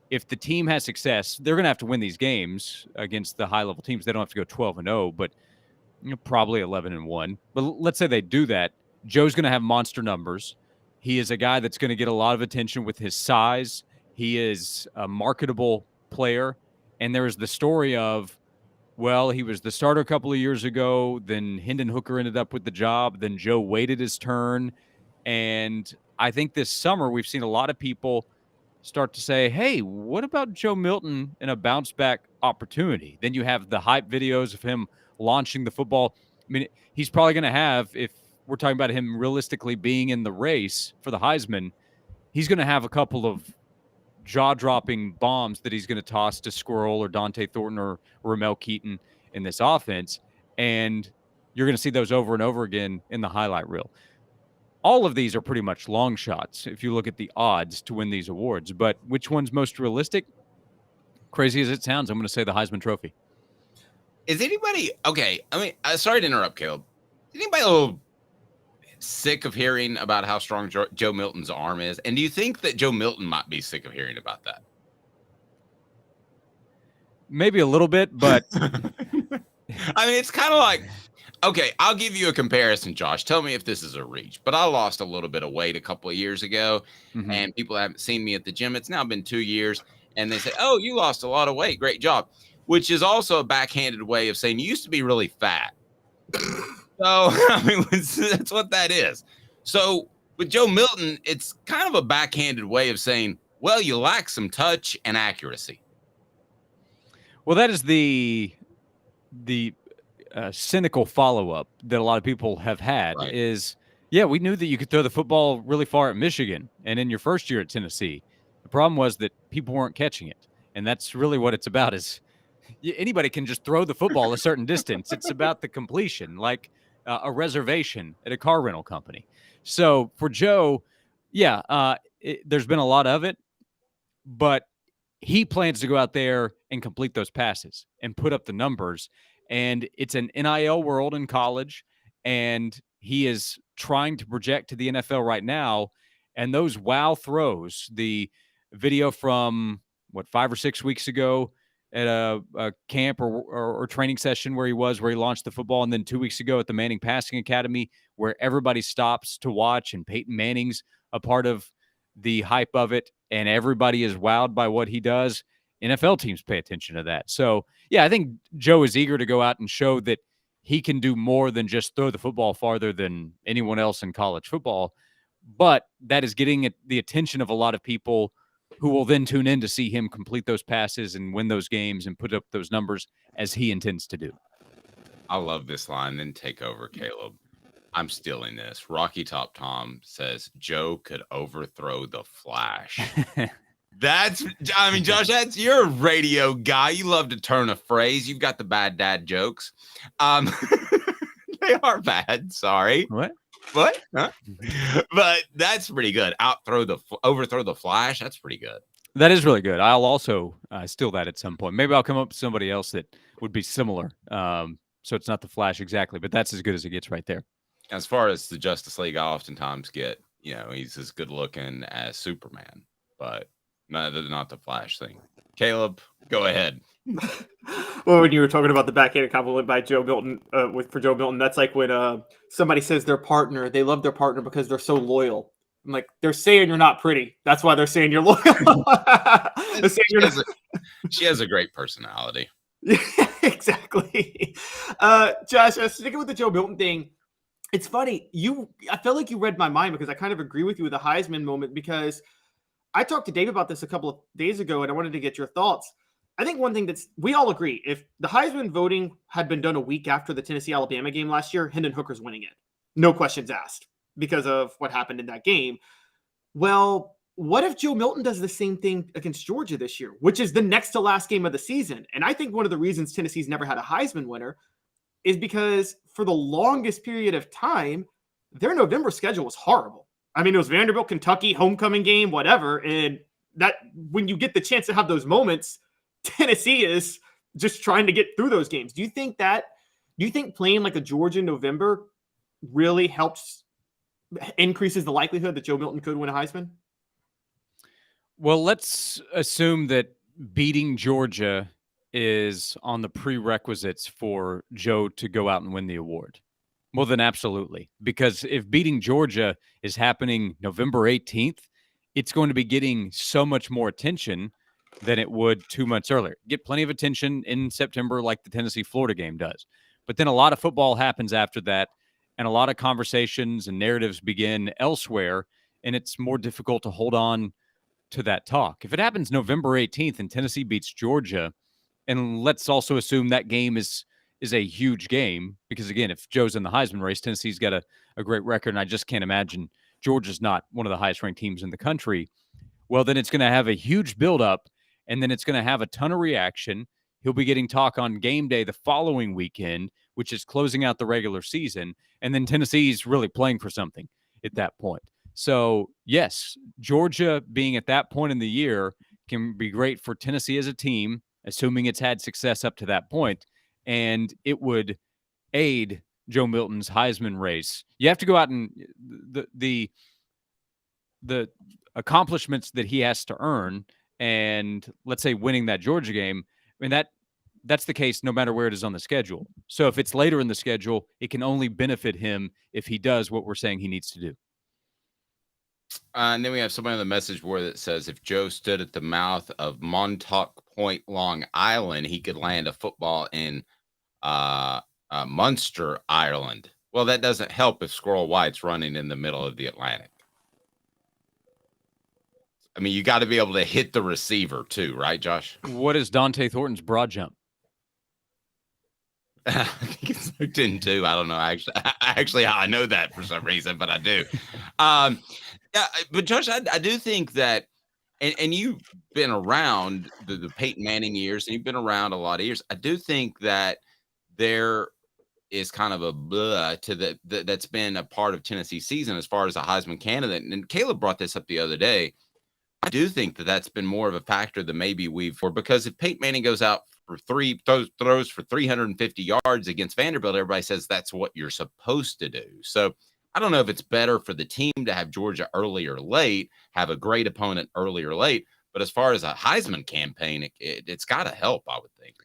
If the team has success, they're going to have to win these games against the high-level teams. They don't have to go 12-0, but probably 11-1. But let's say they do that. Joe's going to have monster numbers. He is a guy that's going to get a lot of attention with his size. He is a marketable player. And there is the story of, well, he was the starter a couple of years ago. Then Hendon Hooker ended up with the job. Then Joe waited his turn. And I think this summer we've seen a lot of people start to say, hey, what about Joe Milton in a bounce back opportunity? Then you have the hype videos of him launching the football. mean, he's probably going to have, if we're talking about him realistically being in the race for the Heisman, he's going to have a couple of jaw-dropping bombs that he's going to toss to Squirrel or Dante Thornton or Ramel Keaton in this offense, and you're going to see those over and over again in the highlight reel. All of these are pretty much long shots if you look at the odds to win these awards, but which one's most realistic? Crazy as it sounds, I'm going to say the Heisman Trophy. Is anybody okay? I mean, sorry to interrupt, Caleb. Is anybody a little sick of hearing about how strong Joe Milton's arm is? And do you think that Joe Milton might be sick of hearing about that? Maybe a little bit, but I mean, it's kind of like, okay, I'll give you a comparison, Josh. Tell me if this is a reach. But I lost a little bit of weight a couple of years ago, and people haven't seen me at the gym. It's now been 2 years, and they say, "Oh, you lost a lot of weight. Great job," which is also a backhanded way of saying you used to be really fat. So, I mean, that's what that is. So, with Joe Milton, it's kind of a backhanded way of saying, well, you lack some touch and accuracy. Well, that is the cynical follow-up that a lot of people have had is, yeah, we knew that you could throw the football really far at Michigan and in your first year at Tennessee. The problem was that people weren't catching it, and that's really what it's about is anybody can just throw the football a certain distance. It's about the completion, like a reservation at a car rental company. So for Joe, yeah, there's been a lot of it, but he plans to go out there and complete those passes and put up the numbers. And it's an NIL world in college, and he is trying to project to the NFL right now. And those wow throws, the video from, 5 or 6 weeks ago at a camp or training session where he launched the football, and then 2 weeks ago at the Manning Passing Academy where everybody stops to watch, and Peyton Manning's a part of the hype of it, and everybody is wowed by what he does. NFL teams pay attention to that. So, yeah, I think Joe is eager to go out and show that he can do more than just throw the football farther than anyone else in college football. But that is getting the attention of a lot of people who will then tune in to see him complete those passes and win those games and put up those numbers as he intends to do. I love this line. Then take over, Caleb. I'm stealing this. Rocky Top Tom says Joe could overthrow the Flash. Josh, you're a radio guy. You love to turn a phrase. You've got the bad dad jokes. They are bad. Sorry. What? Huh? But that's pretty good. Overthrow the Flash. That's pretty good. That is really good. I'll also steal that at some point. Maybe I'll come up with somebody else that would be similar. So it's not the Flash exactly, but that's as good as it gets right there. As far as the Justice League, I oftentimes get, he's as good looking as Superman, but not the Flash thing. Caleb, go ahead. Well, when you were talking about the backhanded compliment by Joe Milton, for Joe Milton, that's like when somebody says they love their partner because they're so loyal. I'm like, they're saying you're not pretty. That's why they're saying you're loyal. She has a great personality. Exactly. Josh, sticking with the Joe Milton thing, it's funny. I felt like you read my mind because I kind of agree with you with the Heisman moment, because I talked to Dave about this a couple of days ago, and I wanted to get your thoughts. I think one thing we all agree, if the Heisman voting had been done a week after the Tennessee-Alabama game last year, Hendon Hooker's winning it. No questions asked because of what happened in that game. Well, what if Joe Milton does the same thing against Georgia this year, which is the next to last game of the season? And I think one of the reasons Tennessee's never had a Heisman winner is because for the longest period of time, their November schedule was horrible. I mean, it was Vanderbilt, Kentucky, homecoming game, whatever. And that when you get the chance to have those moments, Tennessee is just trying to get through those games. Do you think playing like a Georgia November really increases the likelihood that Joe Milton could win a Heisman? Well, let's assume that beating Georgia is on the prerequisites for Joe to go out and win the award. Well, then absolutely. Because if beating Georgia is happening November 18th, it's going to be getting so much more attention than it would 2 months earlier. Get plenty of attention in September like the Tennessee-Florida game does. But then a lot of football happens after that, and a lot of conversations and narratives begin elsewhere, and it's more difficult to hold on to that talk. If it happens November 18th and Tennessee beats Georgia, and let's also assume that game is is a huge game because, again, if Joe's in the Heisman race, Tennessee's got a great record, and I just can't imagine Georgia's not one of the highest-ranked teams in the country. Well, then it's going to have a huge buildup, and then it's going to have a ton of reaction. He'll be getting talk on game day the following weekend, which is closing out the regular season, and then Tennessee's really playing for something at that point. So, yes, Georgia being at that point in the year can be great for Tennessee as a team, assuming it's had success up to that point, and it would aid Joe Milton's Heisman race. You have to go out and the accomplishments that he has to earn, and let's say winning that Georgia game, I mean, that's the case no matter where it is on the schedule. So if it's later in the schedule, it can only benefit him if he does what we're saying he needs to do. And then we have somebody on the message board that says if Joe stood at the mouth of Montauk Point, Long Island, he could land a football in Munster, Ireland. Well, that doesn't help if Squirrel White's running in the middle of the Atlantic. I mean, you got to be able to hit the receiver too, right, Josh? What is Dante Thornton's broad jump? I think it's 10-2. I don't know. Actually, I know that for some reason, but I do. Yeah, but Josh, I do think that, and you've been around the Peyton Manning years, and you've been around a lot of years. I do think that there is kind of a blah to that's been a part of Tennessee's season as far as a Heisman candidate. And Caleb brought this up the other day. I do think that that's been more of a factor than maybe because if Peyton Manning goes out for throws for 350 yards against Vanderbilt, everybody says that's what you're supposed to do. So I don't know if it's better for the team to have Georgia early or late, have a great opponent early or late. But as far as a Heisman campaign, it's got to help, I would think.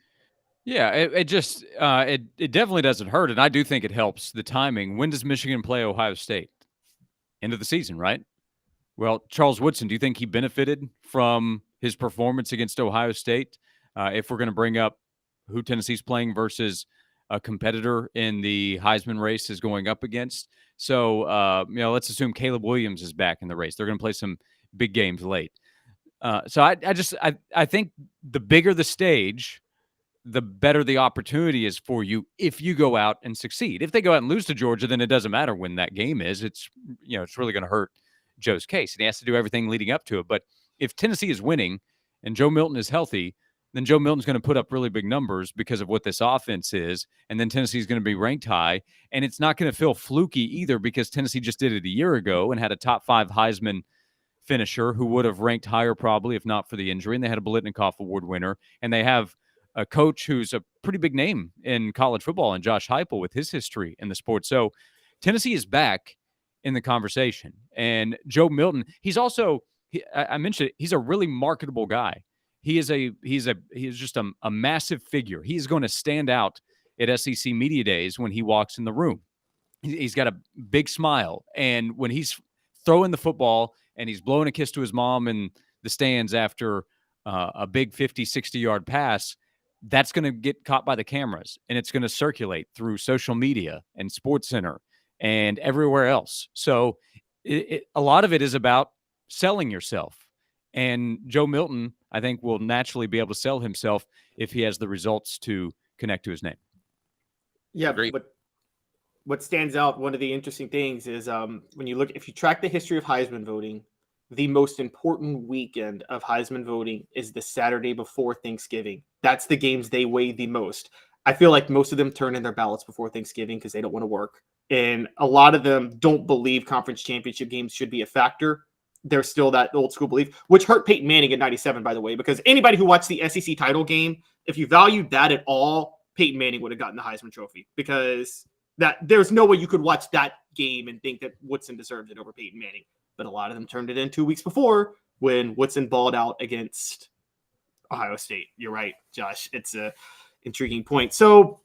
Yeah, it just it definitely doesn't hurt, and I do think it helps the timing. When does Michigan play Ohio State? End of the season, right? Well, Charles Woodson, do you think he benefited from his performance against Ohio State? If we're going to bring up who Tennessee's playing versus a competitor in the Heisman race is going up against. So, let's assume Caleb Williams is back in the race. They're going to play some big games late. So I think the bigger the stage, the better the opportunity is for you if you go out and succeed. If they go out and lose to Georgia, then it doesn't matter when that game is. It's really going to hurt Joe's case, and he has to do everything leading up to it. But if Tennessee is winning and Joe Milton is healthy, then Joe Milton's going to put up really big numbers because of what this offense is, and then Tennessee's going to be ranked high, and it's not going to feel fluky either because Tennessee just did it a year ago and had a top 5 Heisman finisher who would have ranked higher probably if not for the injury, and they had a Biletnikoff Award winner, and they have a coach who's a pretty big name in college football, and Josh Heupel with his history in the sport. So Tennessee is back in the conversation. And Joe Milton, he's also, I mentioned it, he's a really marketable guy. He's just a massive figure. He's going to stand out at SEC Media Days when he walks in the room. He's got a big smile. And when he's throwing the football and he's blowing a kiss to his mom in the stands after a big 50, 60-yard pass, that's going to get caught by the cameras, and it's going to circulate through social media and SportsCenter and everywhere else. So a lot of it is about selling yourself. And Joe Milton, I think, will naturally be able to sell himself if he has the results to connect to his name. Yeah, but what stands out, one of the interesting things is when you look, if you track the history of Heisman voting, the most important weekend of Heisman voting is the Saturday before Thanksgiving. That's the games they weigh the most. I feel like most of them turn in their ballots before Thanksgiving because they don't want to work. And a lot of them don't believe conference championship games should be a factor. There's still that old school belief, which hurt Peyton Manning in 97, by the way, because anybody who watched the SEC title game, if you valued that at all, Peyton Manning would have gotten the Heisman Trophy because there's no way you could watch that game and think that Woodson deserved it over Peyton Manning. But a lot of them turned it in 2 weeks before when Woodson balled out against Ohio State. You're right, Josh. It's a intriguing point. So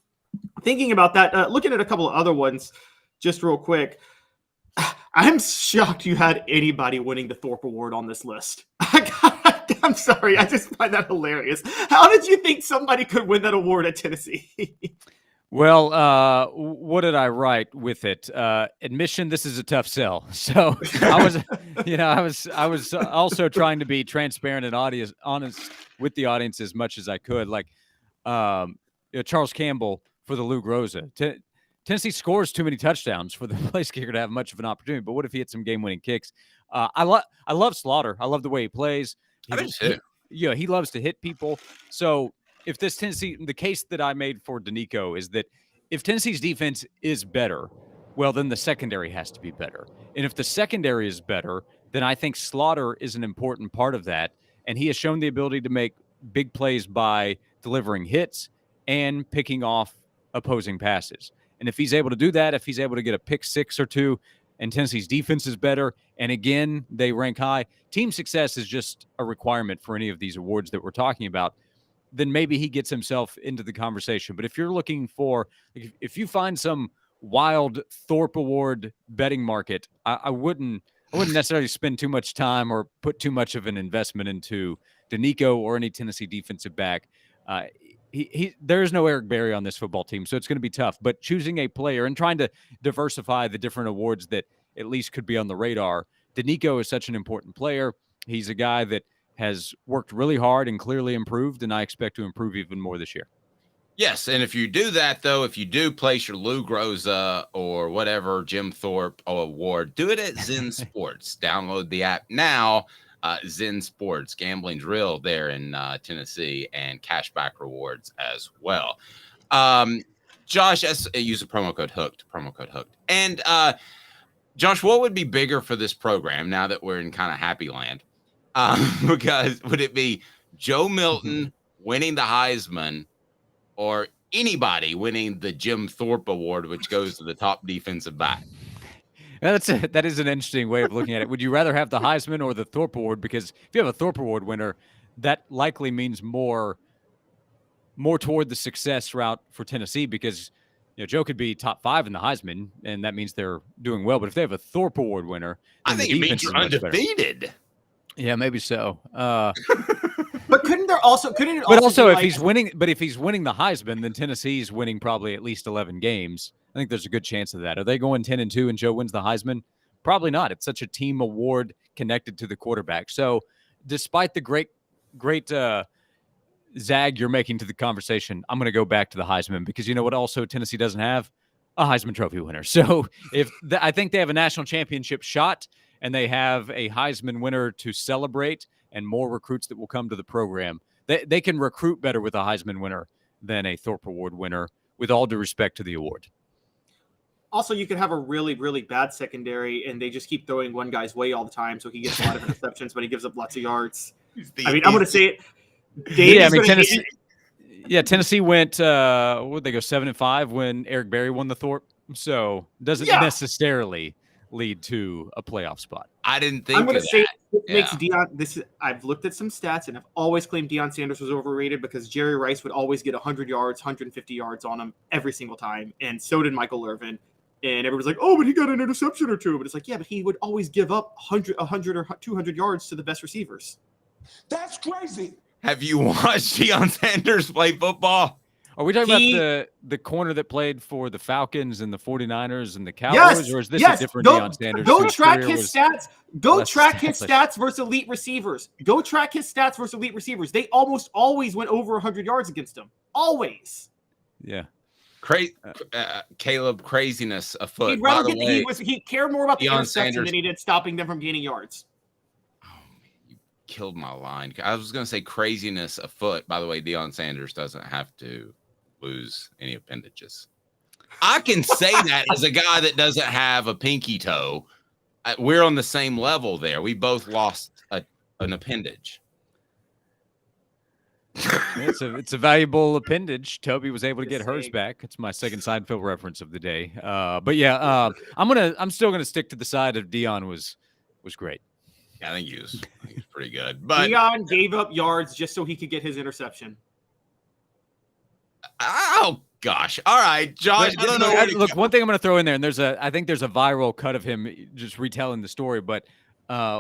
thinking about that, looking at a couple of other ones, just real quick, I'm shocked you had anybody winning the Thorpe Award on this list. I'm sorry. I just find that hilarious. How did you think somebody could win that award at Tennessee? Well, what did I write with it? Admission, this is a tough sell. So I was also trying to be transparent and honest with the audience as much as I could. Like, Charles Campbell for the Lou Groza. Tennessee scores too many touchdowns for the place kicker to have much of an opportunity. But what if he hits some game-winning kicks? I love Slaughter. I love the way he plays. I do too. He loves to hit people. So if this the case that I made for Danico is that if Tennessee's defense is better, well, then the secondary has to be better. And if the secondary is better, then I think Slaughter is an important part of that. And he has shown the ability to make big plays by delivering hits and picking off opposing passes. And if he's able to do that, if he's able to get a pick 6 or 2, and Tennessee's defense is better, and again, they rank high, team success is just a requirement for any of these awards that we're talking about, then maybe he gets himself into the conversation. But if you're looking for, if you find some wild Thorpe Award betting market, I wouldn't necessarily spend too much time or put too much of an investment into Danico or any Tennessee defensive back. There is no Eric Berry on this football team, so it's going to be tough. But choosing a player and trying to diversify the different awards that at least could be on the radar, Danico is such an important player. He's a guy that has worked really hard and clearly improved, and I expect to improve even more this year. Yes, and if you do that, though, if you do place your Lou Groza or whatever Jim Thorpe award, do it at Zen Sports. Download the app now. Zen Sports, gambling's real there in Tennessee, and cashback rewards as well. Josh, use the promo code hooked. And Josh, what would be bigger for this program now that we're in kind of happy land? Because would it be Joe Milton winning the Heisman or anybody winning the Jim Thorpe Award, which goes to the top defensive back? That is an interesting way of looking at it. Would you rather have the Heisman or the Thorpe Award? Because if you have a Thorpe Award winner, that likely means more toward the success route for Tennessee, because Joe could be top 5 in the Heisman, and that means they're doing well. But if they have a Thorpe Award winner, I think it means you're undefeated. Yeah, maybe so. But if he's winning the Heisman, then Tennessee's winning probably at least 11 games. I think there's a good chance of that. Are they going 10-2 and Joe wins the Heisman? Probably not. It's such a team award connected to the quarterback. So despite the great zag you're making to the conversation, I'm going to go back to the Heisman, because you know what also Tennessee doesn't have? A Heisman Trophy winner. So I think they have a national championship shot, and they have a Heisman winner to celebrate and more recruits that will come to the program. They can recruit better with a Heisman winner than a Thorpe Award winner, with all due respect to the award. Also, you could have a really, really bad secondary, and they just keep throwing one guy's way all the time, so he gets a lot of interceptions, but he gives up lots of yards. I'm going to say it. Tennessee went, would they go 7-5 when Eric Berry won the Thorpe? So doesn't necessarily lead to a playoff spot. I didn't think I'm going to say it Yeah. makes Deion. I've looked at some stats, and I've always claimed Deion Sanders was overrated because Jerry Rice would always get 100 yards, 150 yards on him every single time, and so did Michael Irvin. And everybody's like, oh, but he got an interception or two. But it's like, yeah, but he would always give up 100 or 200 yards to the best receivers. That's crazy. Have you watched Deion Sanders play football? Are we talking about the corner that played for the Falcons and the 49ers and the Cowboys, or is this a different Deion Sanders? Go track his stats. Go track his stats versus elite receivers. They almost always went over 100 yards against him. Always. Yeah. Caleb, craziness afoot. He'd rather he cared more about the interception than he did stopping them from gaining yards. Oh, you killed my line. I was going to say craziness afoot. By the way, Deion Sanders doesn't have to lose any appendages. I can say that as a guy that doesn't have a pinky toe. We're on the same level there. We both lost an appendage. It's a valuable appendage. Toby was able to get hers back. It's my second Seinfeld reference of the day. I'm still gonna stick to the side of Deion was great. Yeah, I think he was pretty good. But Deion gave up yards just so he could get his interception. Oh gosh! All right, Josh. I don't know. Look, one thing I'm gonna throw in there, and I think there's a viral cut of him just retelling the story, but.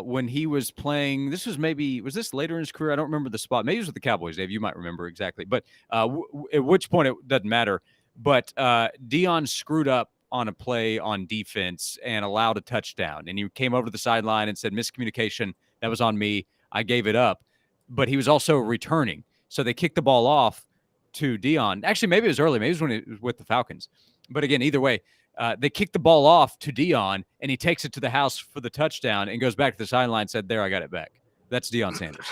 When he was playing, was this later in his career? I don't remember the spot. Maybe it was with the Cowboys, Dave. You might remember exactly. But at which point it doesn't matter. But Deion screwed up on a play on defense and allowed a touchdown. And he came over to the sideline and said, miscommunication, that was on me. I gave it up. But he was also returning. So they kicked the ball off. to Dion. Actually, maybe it was early. Maybe it was when it was with the Falcons. But again, either way, they kicked the ball off to Dion, and he takes it to the house for the touchdown and goes back to the sideline and said, there, I got it back. That's Deion Sanders.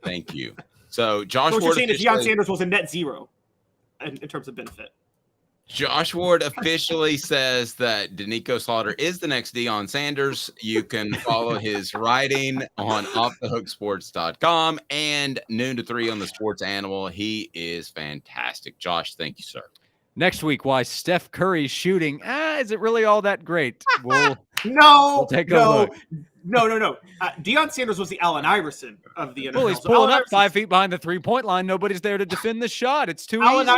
Thank you. So Josh what Ward you're saying is Deion Sanders was a net zero in terms of benefit. Josh Ward officially says that Danico Slaughter is the next Deion Sanders. You can follow his writing on offthehooksports.com and noon to 3 on the Sports Animal. He is fantastic. Josh, thank you, sir. Next week, why Steph Curry's shooting, is it really all that great? We'll take a look. No. Deion Sanders was the Allen Iverson of the NFL. Well, he's pulling up 5 feet behind the three-point line. Nobody's there to defend the shot. It's too easy.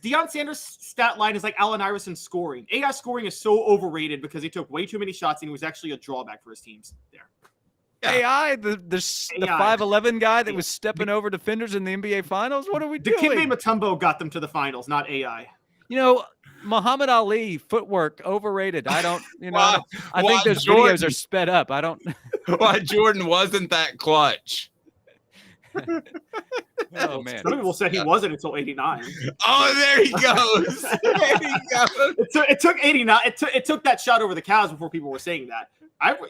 Deion Sanders' stat line is like Allen Iverson scoring. AI scoring is so overrated because he took way too many shots and he was actually a drawback for his teams there. AI, the 5'11" guy that was stepping over defenders in the NBA Finals? What are we doing? Dikembe Mutombo got them to the finals, not AI. Muhammad Ali footwork overrated. I don't, I think those videos are sped up. I don't. Why Jordan wasn't that clutch? Oh man! Some people said he wasn't until '89. Oh, there he goes. There he goes. It took '89. It took that shot over the Cavs before people were saying that.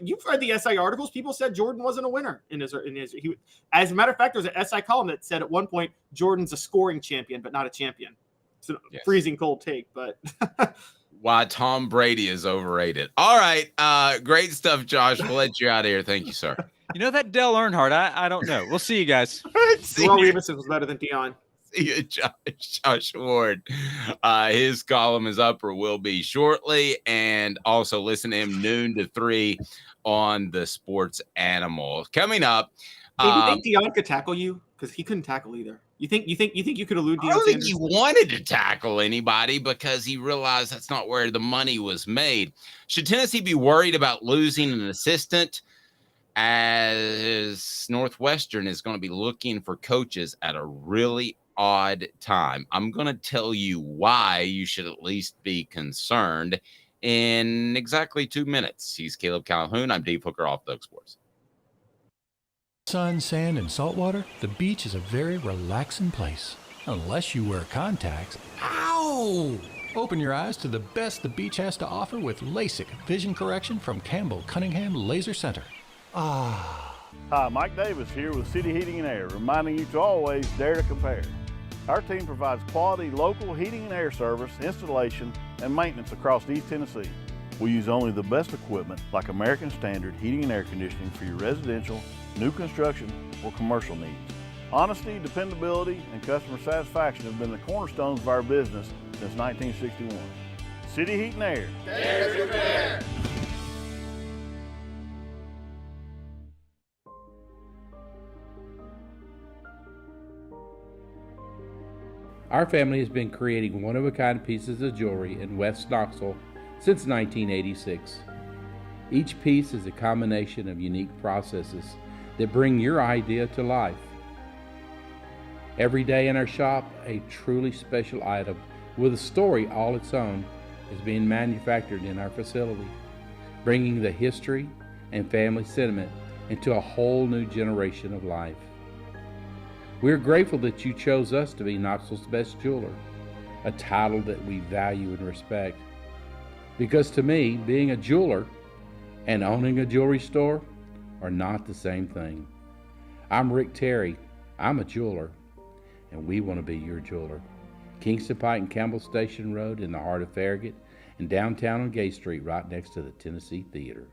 You've read the SI articles. People said Jordan wasn't a winner in his. As a matter of fact, there was an SI column that said at one point Jordan's a scoring champion, but not a champion. It's a freezing cold take, but why Tom Brady is overrated. All right. Great stuff, Josh. We'll let you out of here. Thank you, sir. That Dale Earnhardt, I don't know. We'll see you guys. Ron Iverson was better than Deion. See you, Josh Ward. His column is up or will be shortly. And also listen to him noon to 3 on the Sports Animal. Coming up. Do you think Deion could tackle you? Because he couldn't tackle either. You think you could elude Deion Sanders? I don't think he wanted to tackle anybody because he realized that's not where the money was made. Should Tennessee be worried about losing an assistant, as Northwestern is going to be looking for coaches at a really odd time? I'm going to tell you why you should at least be concerned in exactly 2 minutes. He's Caleb Calhoun. I'm Dave Hooker, Off the Hook Sports. Sun, sand, and salt water, the beach is a very relaxing place. Unless you wear contacts. Ow! Open your eyes to the best the beach has to offer with LASIK vision correction from Campbell Cunningham Laser Center. Hi, Mike Davis here with City Heating and Air, reminding you to always dare to compare. Our team provides quality local heating and air service, installation, and maintenance across East Tennessee. We use only the best equipment like American Standard heating and air conditioning for your residential, new construction, or commercial needs. Honesty, dependability, and customer satisfaction have been the cornerstones of our business since 1961. City Heat and Air. Dare to compare. Our family has been creating one-of-a-kind pieces of jewelry in West Knoxville since 1986. Each piece is a combination of unique processes that bring your idea to life. Every day in our shop, a truly special item with a story all its own is being manufactured in our facility, bringing the history and family sentiment into a whole new generation of life. We're grateful that you chose us to be Knoxville's best jeweler, a title that we value and respect. Because to me, being a jeweler and owning a jewelry store are not the same thing. I'm Rick Terry. I'm a jeweler, and we want to be your jeweler. Kingston Pike and Campbell Station Road in the heart of Farragut, and downtown on Gay Street right next to the Tennessee Theater.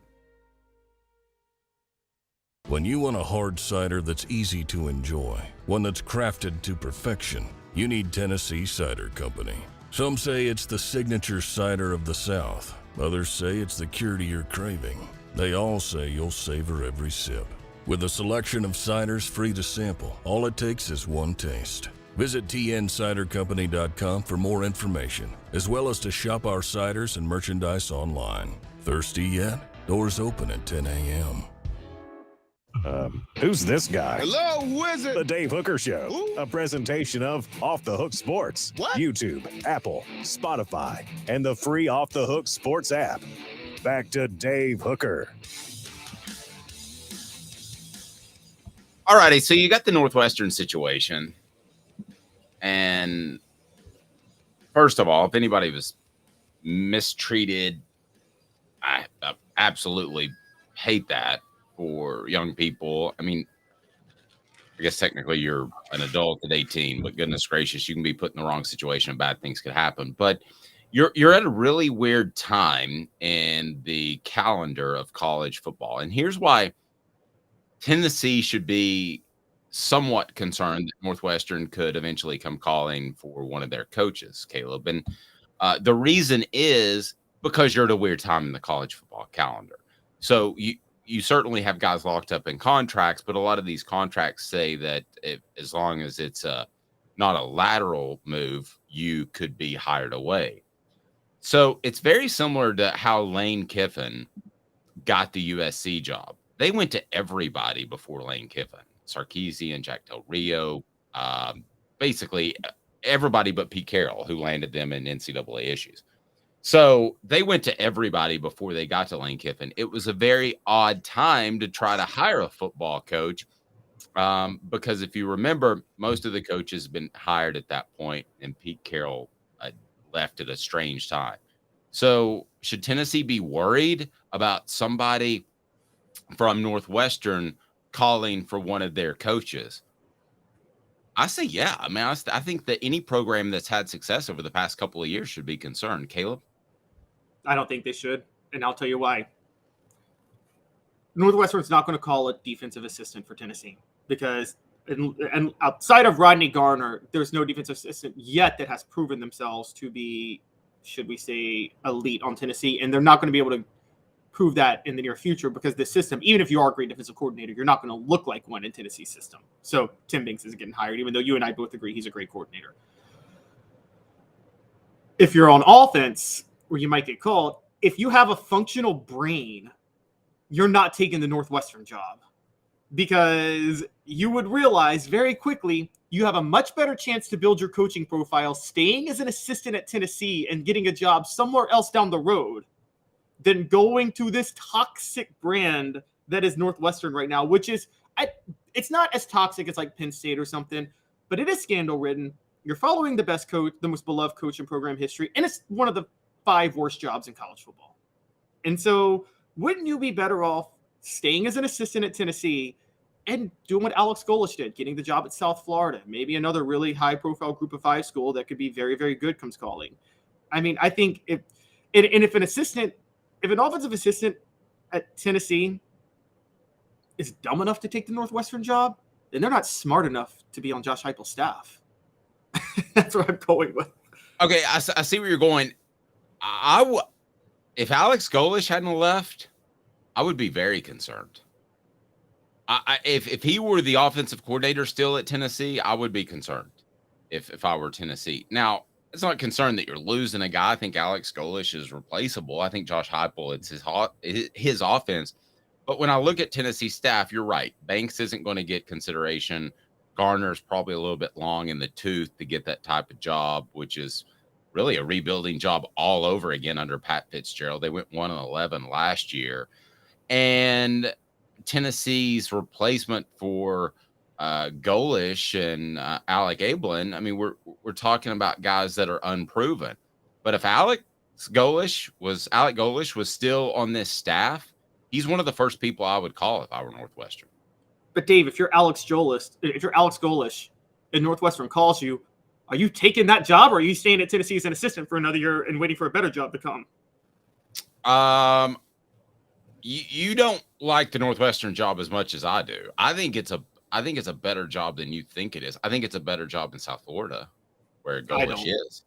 When you want a hard cider that's easy to enjoy, one that's crafted to perfection, you need Tennessee Cider Company. Some say it's the signature cider of the South. Others say it's the cure to your craving. They all say you'll savor every sip. With a selection of ciders free to sample, all it takes is one taste. Visit tncidercompany.com for more information, as well as to shop our ciders and merchandise online. Thirsty yet? Doors open at 10 a.m. Who's this guy? Hello, wizard. The Dave Hooker Show, a presentation of Off the Hook Sports. What? YouTube, Apple, Spotify, and the free Off the Hook Sports app. Back to Dave Hooker. All righty, so you got the Northwestern situation, and And first of all, if anybody was mistreated, I absolutely hate that for young people. I mean, I guess technically you're an adult at 18, but goodness gracious, you can be put in the wrong situation and bad things could happen. But you're at a really weird time in the calendar of college football. And here's why Tennessee should be somewhat concerned that Northwestern could eventually come calling for one of their coaches, Caleb. And the reason is because you're at a weird time in the college football calendar. So you certainly have guys locked up in contracts, but a lot of these contracts say that as long as it's not a lateral move, you could be hired away. So it's very similar to how Lane Kiffin got the USC job. They went to everybody before Lane Kiffin, Sarkisian, Jack Del Rio, basically everybody but Pete Carroll, who landed them in NCAA issues. So they went to everybody before they got to Lane Kiffin. It was a very odd time to try to hire a football coach because if you remember, most of the coaches have been hired at that point, and Pete Carroll left at a strange time. So should Tennessee be worried about somebody from Northwestern calling for one of their coaches? I say, yeah. I mean, I think that any program that's had success over the past couple of years should be concerned. Caleb? I don't think they should, and I'll tell you why. Northwestern's not going to call a defensive assistant for Tennessee because, and outside of Rodney Garner, there's no defensive assistant yet that has proven themselves to be, should we say, elite on Tennessee, and they're not going to be able to prove that in the near future because the system, even if you are a great defensive coordinator, you're not going to look like one in Tennessee's system. So Tim Banks isn't getting hired, even though you and I both agree he's a great coordinator. If you're on offense, where you might get called, if you have a functional brain, you're not taking the Northwestern job because you would realize very quickly you have a much better chance to build your coaching profile staying as an assistant at Tennessee and getting a job somewhere else down the road than going to this toxic brand that is Northwestern right now, which is, it's not as toxic as like Penn State or something, but it is scandal-ridden. You're following the best coach, the most beloved coach in program history, and it's one of the 5 worst jobs in college football. And so wouldn't you be better off staying as an assistant at Tennessee and doing what Alex Golesh did, getting the job at South Florida, maybe another really high-profile group of 5 school that could be very, very good comes calling? I mean, I think if an offensive assistant at Tennessee is dumb enough to take the Northwestern job, then they're not smart enough to be on Josh Heupel's staff. That's what I'm going with. Okay, I see where you're going. If Alex Golesh hadn't left, I would be very concerned. If he were the offensive coordinator still at Tennessee, I would be concerned if I were Tennessee. Now, it's not concerned that you're losing a guy. I think Alex Golesh is replaceable. I think Josh Heupel, it's his offense. But when I look at Tennessee staff, you're right. Banks isn't going to get consideration. Garner's probably a little bit long in the tooth to get that type of job, which is really a rebuilding job all over again under Pat Fitzgerald. They went 1-11 last year. And Tennessee's replacement for Golesh and Alec Ablin, I mean, we're talking about guys that are unproven. But if Alec Golesh was still on this staff, he's one of the first people I would call if I were Northwestern. But Dave, if you're Alex Golesh and Northwestern calls you, are you taking that job or are you staying at Tennessee as an assistant for another year and waiting for a better job to come? You don't like the Northwestern job as much as I do. I think it's a better job than you think it is. I think it's a better job in South Florida, where Golesh is.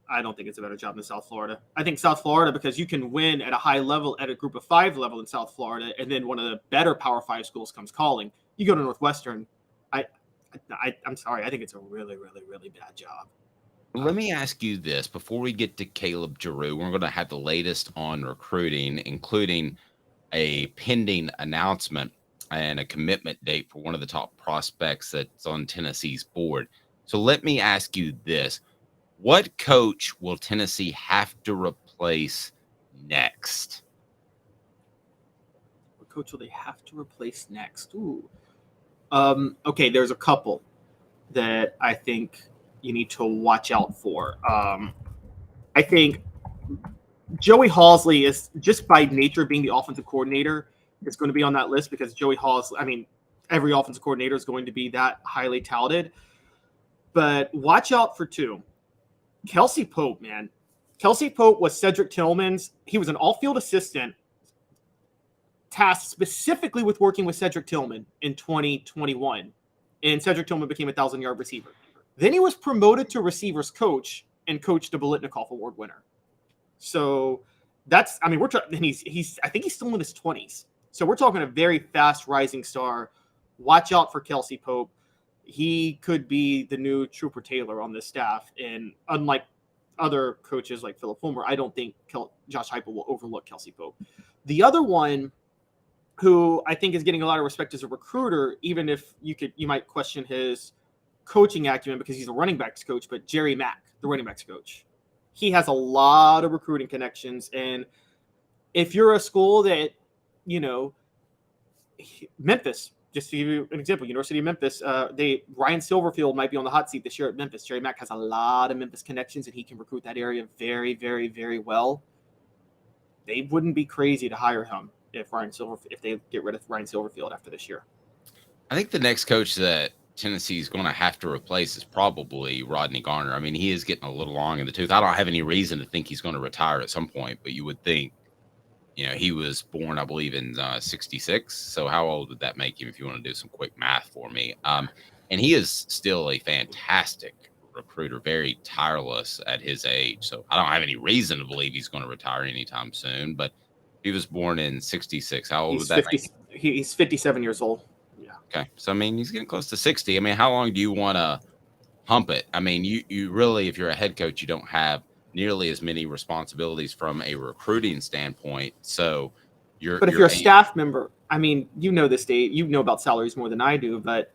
I don't think it's a better job than South Florida. I think South Florida, because you can win at a high level at a group of 5 level in South Florida, and then one of the better Power 5 schools comes calling. You go to Northwestern. I'm sorry. I think it's a really, really, really bad job. Let me ask you this before we get to Caleb Jarreau. We're going to have the latest on recruiting, including a pending announcement and a commitment date for one of the top prospects that's on Tennessee's board. So let me ask you this. What coach will Tennessee have to replace next? What coach will they have to replace next? Ooh. Okay, there's a couple that I think you need to watch out for. I think Joey Halzle is, just by nature being the offensive coordinator, is going to be on that list because Joey Halzle, I mean, every offensive coordinator is going to be that highly touted. But watch out for two. Kelsey Pope, man. Kelsey Pope was Cedric Tillman's. He was an all-field assistant tasked specifically with working with Cedric Tillman in 2021. And Cedric Tillman became a 1,000-yard receiver. Then he was promoted to receivers coach and coached a Biletnikoff Award winner. So that's, I mean, we're talking, he's I think he's still in his 20s. So we're talking a very fast rising star. Watch out for Kelsey Pope. He could be the new Trooper Taylor on this staff. And unlike other coaches like Philip Fulmer, I don't think Josh Heupel will overlook Kelsey Pope. The other one who I think is getting a lot of respect as a recruiter, even if you might question his coaching acumen because he's a running backs coach, but Jerry Mack, the running backs coach, he has a lot of recruiting connections. And if you're a school that, you know, Memphis, just to give you an example, University of Memphis, Ryan Silverfield might be on the hot seat this year at Memphis. Jerry Mack has a lot of Memphis connections, and he can recruit that area very, very, very well. They wouldn't be crazy to hire him if they get rid of Ryan Silverfield after this year. I think the next coach that Tennessee is going to have to replace is probably Rodney Garner. I mean, he is getting a little long in the tooth. I don't have any reason to think he's going to retire at some point, but you would think, you know, he was born, I believe, in 66. So how old would that make him if you want to do some quick math for me? And he is still a fantastic recruiter, very tireless at his age. So I don't have any reason to believe he's going to retire anytime soon, but he was born in 66. How old would that make him? He's 57 years old. Yeah. Okay. So, I mean, he's getting close to 60. I mean, how long do you want to hump it? I mean, you really, if you're a head coach, you don't have nearly as many responsibilities from a recruiting standpoint. So But if you're a staff member, I mean, you know this, Dave, you know about salaries more than I do, but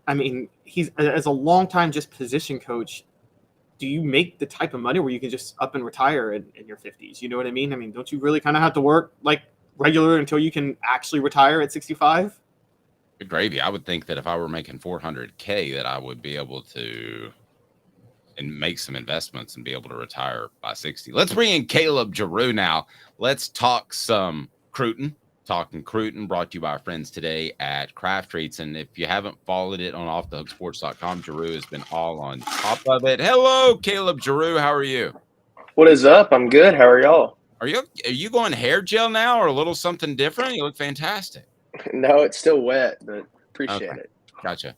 I mean, he's as a longtime just position coach, do you make the type of money where you can just up and retire in your 50s? You know what I mean? I mean, don't you really kind of have to work like regular until you can actually retire at 65? Good gravy. I would think that if I were making $400K that I would be able to and make some investments and be able to retire by 60. Let's bring in Caleb Jarreau now. Let's talk some Cruton. Talking Cruton, brought to you by our friends today at Craft Treats. And if you haven't followed it on offthehooksports.com, Jarreau has been all on top of it. Hello, Caleb Jarreau. How are you? What is up? I'm good. How are y'all? Are you going hair gel now or a little something different? You look fantastic. No, it's still wet, but appreciate it. Gotcha.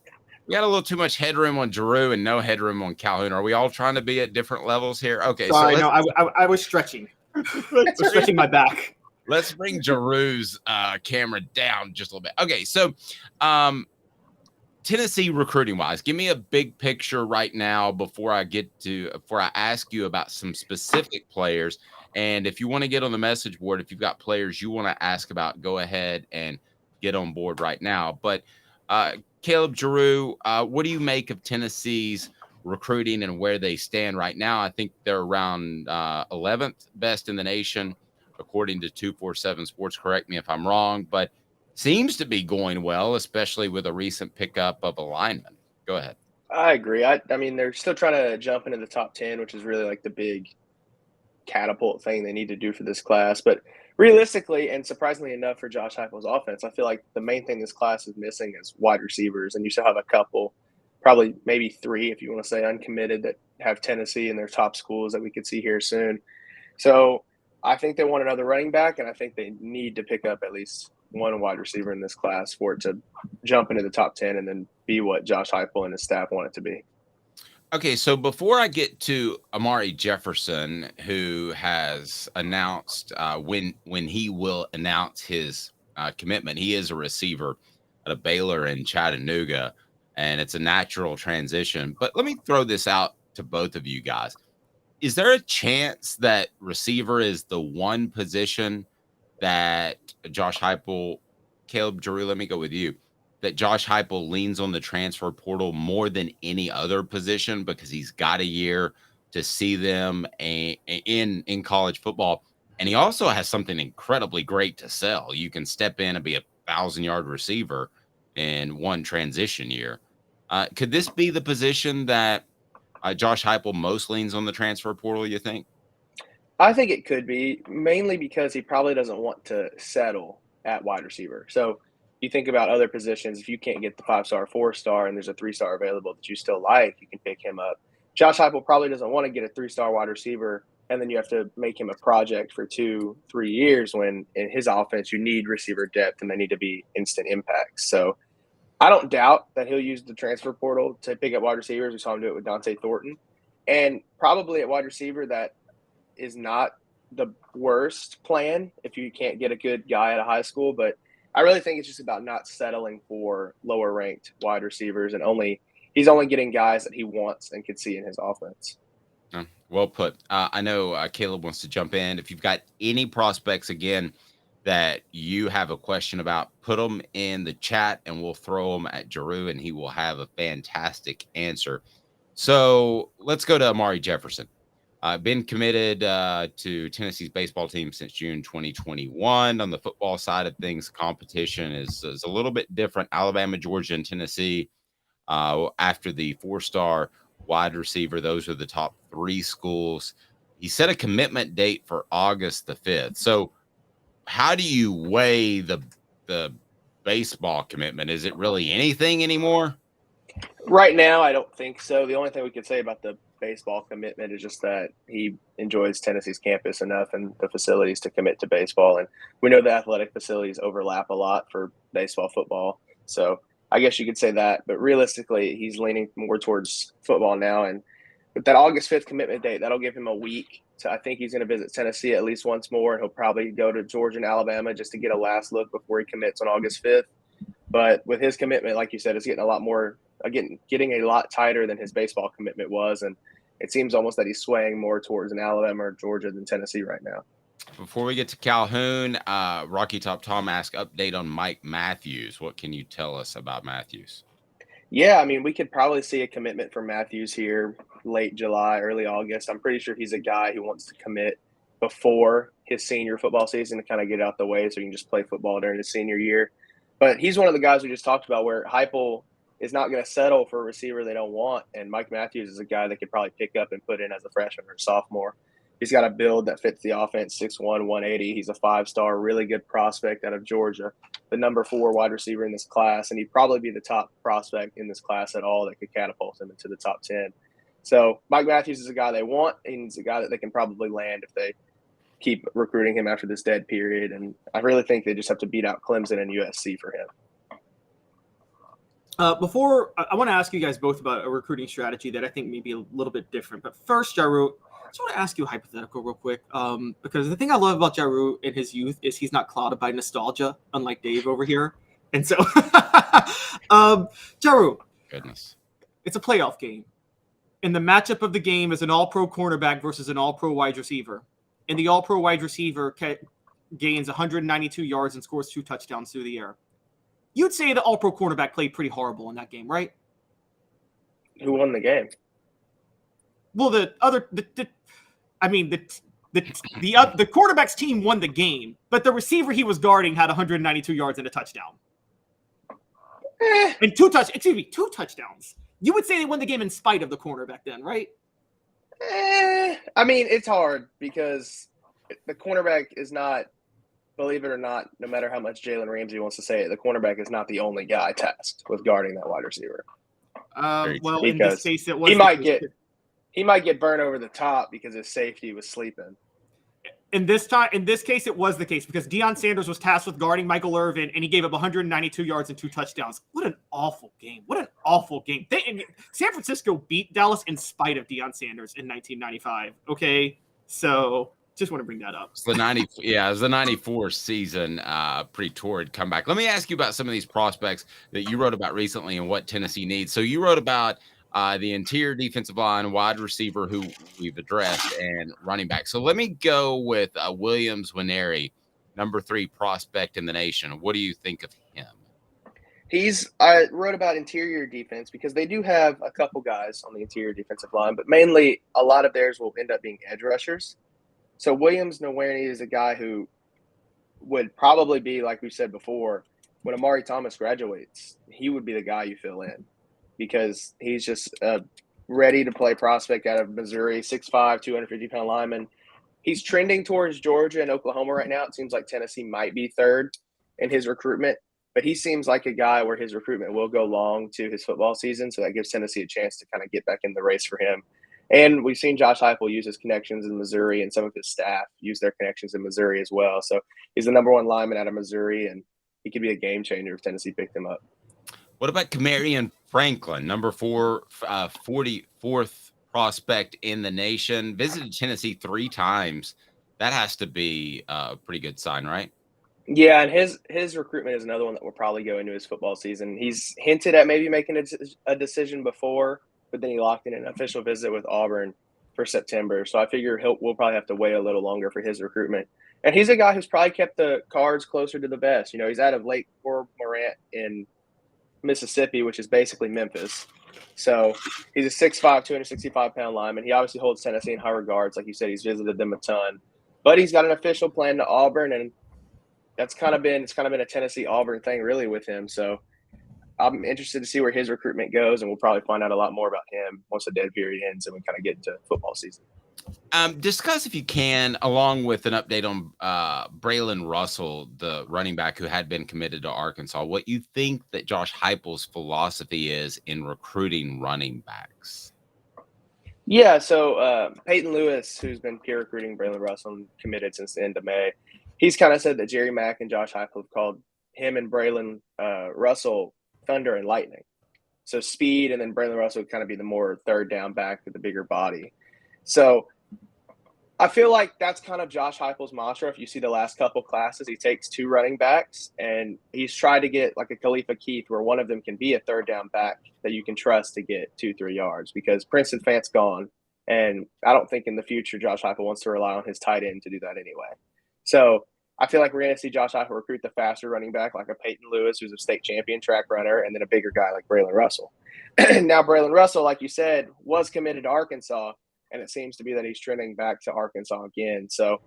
We got a little too much headroom on Jarreau and no headroom on Calhoun. Are we all trying to be at different levels here? Okay. Sorry, no, I was stretching. I was stretching my back. Let's bring Jarreau's camera down just a little bit. Okay, so Tennessee recruiting-wise, give me a big picture right now before I ask you about some specific players. And if you want to get on the message board, if you've got players you want to ask about, go ahead and get on board right now. But Caleb Jarreau, what do you make of Tennessee's recruiting and where they stand right now? I think they're around 11th best in the nation, according to 247 Sports. Correct me if I'm wrong, but seems to be going well, especially with a recent pickup of a lineman. Go ahead. I agree. I mean, they're still trying to jump into the top 10, which is really like the big catapult thing they need to do for this class. But realistically, and surprisingly enough for Josh Heupel's offense, I feel like the main thing this class is missing is wide receivers. And you still have a couple, probably maybe three, if you want to say uncommitted, that have Tennessee in their top schools that we could see here soon. So I think they want another running back, and I think they need to pick up at least one wide receiver in this class for it to jump into the top 10 and then be what Josh Heupel and his staff want it to be. Okay, so before I get to Amari Jefferson, who has announced when he will announce his commitment, he is a receiver at a Baylor in Chattanooga, and it's a natural transition. But let me throw this out to both of you guys. Is there a chance that receiver is the one position that Josh Heupel, Caleb Jarreau, let me go with you, that Josh Heupel leans on the transfer portal more than any other position because he's got a year to see them in college football? And he also has something incredibly great to sell. You can step in and be a 1,000-yard receiver in one transition year. Could this be the position that Josh Heupel most leans on the transfer portal, you think? I think it could be, mainly because he probably doesn't want to settle at wide receiver. So you think about other positions, if you can't get the 5-star, 4-star, and there's a 3-star available that you still like, you can pick him up. Josh Heupel probably doesn't want to get a 3-star wide receiver, and then you have to make him a project for 2-3 years when in his offense you need receiver depth and they need to be instant impacts. So I don't doubt that he'll use the transfer portal to pick up wide receivers. We saw him do it with Dante Thornton. And probably at wide receiver, that is not the worst plan if you can't get a good guy out of high school. But I really think it's just about not settling for lower ranked wide receivers, and he's only getting guys that he wants and can see in his offense. Well put. I know Caleb wants to jump in. If you've got any prospects, again, that you have a question about, put them in the chat and we'll throw them at Jarreau and he will have a fantastic answer. So let's go to Amari Jefferson. Been committed to Tennessee's baseball team since June 2021. On the football side of things, competition is a little bit different. Alabama, Georgia, and Tennessee, after the 4-star wide receiver, those are the top 3 schools. He set a commitment date for August the 5th. So how do you weigh the baseball commitment? Is it really anything anymore? Right now, I don't think so. The only thing we could say about the baseball commitment is just that he enjoys Tennessee's campus enough and the facilities to commit to baseball. And we know the athletic facilities overlap a lot for baseball, football. So I guess you could say that. But realistically, he's leaning more towards football now. And with that August 5th commitment date, that'll give him a week. So I think he's going to visit Tennessee at least once more. And he'll probably go to Georgia and Alabama just to get a last look before he commits on August 5th. But with his commitment, like you said, it's getting a lot more getting a lot tighter than his baseball commitment was, and it seems almost that he's swaying more towards an Alabama or Georgia than Tennessee right now. Before we get to Calhoun, Rocky Top Tom asked update on Mike Matthews. What can you tell us about Matthews? Yeah, I mean, we could probably see a commitment from Matthews here late July, early August. I'm pretty sure he's a guy who wants to commit before his senior football season to kind of get out the way so he can just play football during his senior year. But he's one of the guys we just talked about where Heupel is not going to settle for a receiver they don't want. And Mike Matthews is a guy that could probably pick up and put in as a freshman or a sophomore. He's got a build that fits the offense, 6'1", 180. He's a 5-star, really good prospect out of Georgia, the number 4 wide receiver in this class. And he'd probably be the top prospect in this class at all that could catapult him into the top 10. So Mike Matthews is a guy they want, and he's a guy that they can probably land if they keep recruiting him after this dead period. And I really think they just have to beat out Clemson and USC for him. Before, I want to ask you guys both about a recruiting strategy that I think may be a little bit different. But first, Jarreau, I just want to ask you a hypothetical real quick. Because the thing I love about Jarreau in his youth is he's not clouded by nostalgia, unlike Dave over here. And so, Jarreau, goodness, it's a playoff game. And the matchup of the game is an all-pro cornerback versus an all-pro wide receiver. And the all-pro wide receiver gains 192 yards and scores 2 touchdowns through the air. You'd say the all-pro cornerback played pretty horrible in that game, right? Who won the game? Well, the quarterback's team won the game, but the receiver he was guarding had 192 yards and a touchdown. And 2 touchdowns. You would say they won the game in spite of the cornerback then, right? I mean, it's hard because the cornerback is not, believe it or not, no matter how much Jalen Ramsey wants to say it, the cornerback is not the only guy tasked with guarding that wide receiver. Well, in this case, it was he might get burned over the top because his safety was sleeping. In this case, it was the case because Deion Sanders was tasked with guarding Michael Irvin, and he gave up 192 yards and 2 touchdowns. What an awful game! What an awful game! San Francisco beat Dallas in spite of Deion Sanders in 1995. Okay, so just want to bring that up. It was the 94 season, pretty torrid comeback. Let me ask you about some of these prospects that you wrote about recently and what Tennessee needs. So you wrote about the interior defensive line, wide receiver who we've addressed, and running back. So let me go with Williams Winery, number 3 prospect in the nation. What do you think of him? I wrote about interior defense because they do have a couple guys on the interior defensive line, but mainly a lot of theirs will end up being edge rushers. So Williams Nwaneri is a guy who would probably be, like we said before, when Amari Thomas graduates, he would be the guy you fill in because he's just a ready-to-play prospect out of Missouri, 6'5", 250-pound lineman. He's trending towards Georgia and Oklahoma right now. It seems like Tennessee might be third in his recruitment, but he seems like a guy where his recruitment will go long to his football season, so that gives Tennessee a chance to kind of get back in the race for him. And we've seen Josh Heupel use his connections in Missouri, and some of his staff use their connections in Missouri as well. So he's the number 1 lineman out of Missouri, and he could be a game changer if Tennessee picked him up. What about Camarion Franklin, number 44th prospect in the nation? Visited Tennessee 3 times. That has to be a pretty good sign, right? Yeah, and his recruitment is another one that will probably go into his football season. He's hinted at maybe making a decision before, but then he locked in an official visit with Auburn for September. So I figure we'll probably have to wait a little longer for his recruitment. And he's a guy who's probably kept the cards closer to the vest. You know, he's out of Lake Cormorant in Mississippi, which is basically Memphis. So he's a 6'5", 265-pound lineman. He obviously holds Tennessee in high regards. Like you said, he's visited them a ton. But he's got an official plan to Auburn, and it's kind of been a Tennessee-Auburn thing really with him. So I'm interested to see where his recruitment goes, and we'll probably find out a lot more about him once the dead period ends and we kind of get into football season. Discuss, if you can, along with an update on Braylon Russell, the running back who had been committed to Arkansas, what you think that Josh Heupel's philosophy is in recruiting running backs. Yeah, so Peyton Lewis, who's been peer recruiting Braylon Russell and committed since the end of May, he's kind of said that Jerry Mack and Josh Heupel have called him and Braylon Russell thunder and lightning. So speed, and then Braylon Russell would kind of be the more third down back with the bigger body. So I feel like that's kind of Josh Heupel's mantra. If you see the last couple classes, he takes 2 running backs, and he's tried to get like a Khalifa Keith where one of them can be a third down back that you can trust to get 2-3 yards, because Princeton Fant's gone. And I don't think in the future Josh Heupel wants to rely on his tight end to do that anyway. So I feel like we're going to see Josh Heupel recruit the faster running back like a Peyton Lewis, who's a state champion track runner, and then a bigger guy like Braylon Russell. Now, Braylon Russell, like you said, was committed to Arkansas, and it seems to be that he's trending back to Arkansas again. So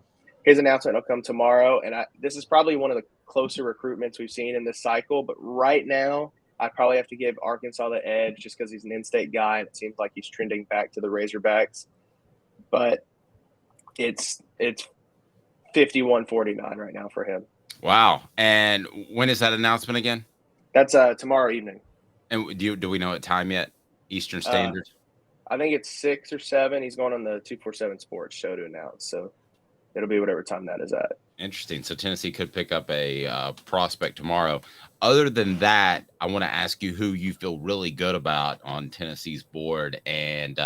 his announcement will come tomorrow, and this is probably one of the closer recruitments we've seen in this cycle. But right now, I probably have to give Arkansas the edge just because he's an in-state guy, and it seems like he's trending back to the Razorbacks. But it's 51-49 right now for him. Wow. And when is that announcement again? That's tomorrow evening. And do we know what time yet? Eastern Standard? I think it's 6 or 7. He's going on the 247 Sports show to announce. So it'll be whatever time that is at. Interesting. So Tennessee could pick up a prospect tomorrow. Other than that, I want to ask you who you feel really good about on Tennessee's board. And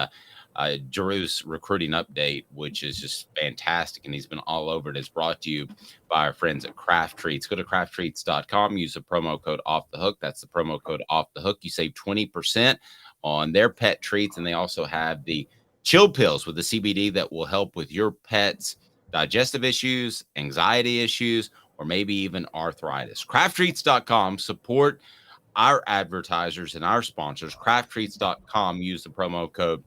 Jarreau's recruiting update, which is just fantastic, and he's been all over it, is brought to you by our friends at Craft Treats. Go to crafttreats.com, use the promo code Off the Hook. That's the promo code Off the Hook. You save 20% on their pet treats, and they also have the chill pills with the CBD that will help with your pet's digestive issues, anxiety issues, or maybe even arthritis. crafttreats.com. Support our advertisers and our sponsors. crafttreats.com. Use the promo code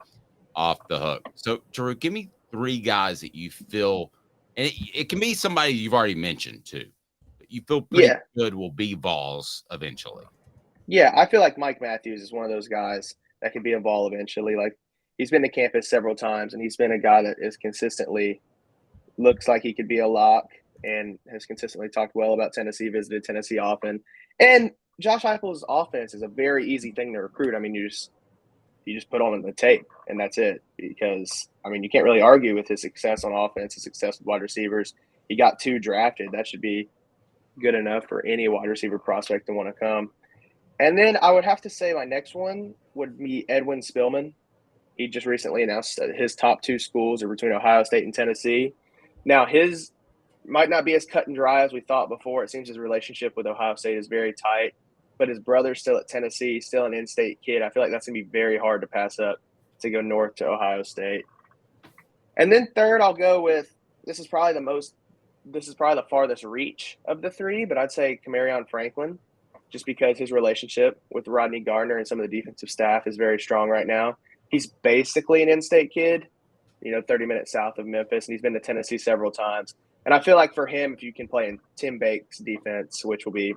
Off the Hook. So, Jarreau, give me 3 guys that you feel, and it can be somebody you've already mentioned too, but you feel pretty good will be Vols eventually. Yeah, I feel like Mike Matthews is one of those guys that can be a Vol eventually. Like, he's been to campus several times, and he's been a guy that is consistently looks like he could be a lock and has consistently talked well about Tennessee, visited Tennessee often. And Josh Heupel's offense is a very easy thing to recruit. I mean, you just put on the tape, and that's it. Because, I mean, you can't really argue with his success on offense, his success with wide receivers. He got 2 drafted. That should be good enough for any wide receiver prospect to want to come. And then I would have to say my next one would be Edwin Spillman. He just recently announced that his top 2 schools are between Ohio State and Tennessee. Now, his might not be as cut and dry as we thought before. It seems his relationship with Ohio State is very tight, but his brother's still at Tennessee, still an in-state kid. I feel like that's going to be very hard to pass up to go north to Ohio State. And then third, I'll go with this is probably the farthest reach of the 3, but I'd say Camarion Franklin, just because his relationship with Rodney Gardner and some of the defensive staff is very strong right now. He's basically an in-state kid, 30 minutes south of Memphis, and he's been to Tennessee several times. And I feel like for him, if you can play in Tim Bake's defense, which will be,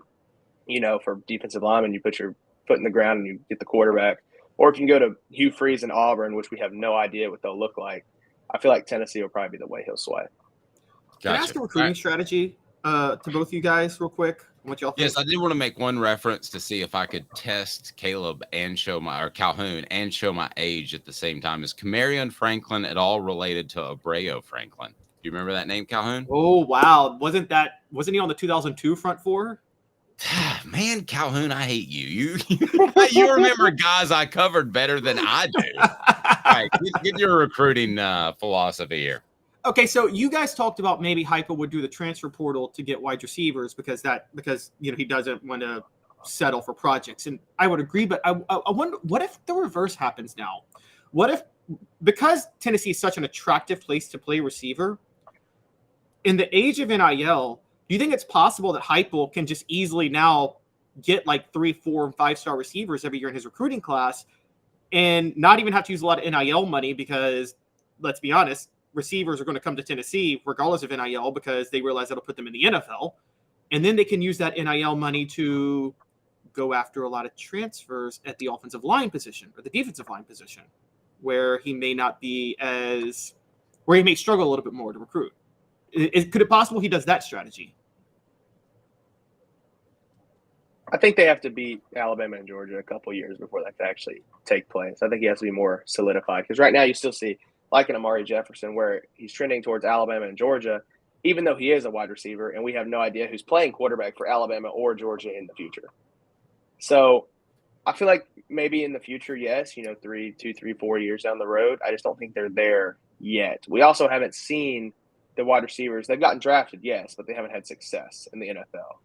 for defensive linemen, you put your foot in the ground and you get the quarterback. or if you can go to Hugh Freeze and Auburn, which we have no idea what they'll look like, I feel like Tennessee will probably be the way he'll sway. Can I ask a recruiting strategy to both of you guys real quick? What y'all think? Yes, I did want to make one reference to see if I could test Caleb and Calhoun and show my age at the same time. Is Camarion Franklin at all related to Abreu Franklin? Do you remember that name, Calhoun? Oh, wow. Wasn't he on the 2002 front four? Man, Calhoun, I hate you. You remember guys I covered better than I do. All right, get your recruiting philosophy here. Okay, so you guys talked about maybe Heupel would do the transfer portal to get wide receivers because he doesn't want to settle for projects, and I would agree. But I wonder, what if the reverse happens now? What if, because Tennessee is such an attractive place to play receiver, in the age of NIL, do you think it's possible that Heupel can just easily now get like 3, 4, and 5-star receivers every year in his recruiting class, and not even have to use a lot of NIL money because, let's be honest, receivers are going to come to Tennessee regardless of NIL because they realize that'll put them in the NFL. And then they can use that NIL money to go after a lot of transfers at the offensive line position or the defensive line position where he may struggle a little bit more to recruit. Could it possible he does that strategy? I think they have to beat Alabama and Georgia a couple years before that could actually take place. I think he has to be more solidified because right now you still see, like an Amari Jefferson, where he's trending towards Alabama and Georgia, even though he is a wide receiver, and we have no idea who's playing quarterback for Alabama or Georgia in the future. So I feel like maybe in the future, yes, 2, 3, 4 years down the road. I just don't think they're there yet. We also haven't seen the wide receivers. They've gotten drafted, yes, but they haven't had success in the NFL.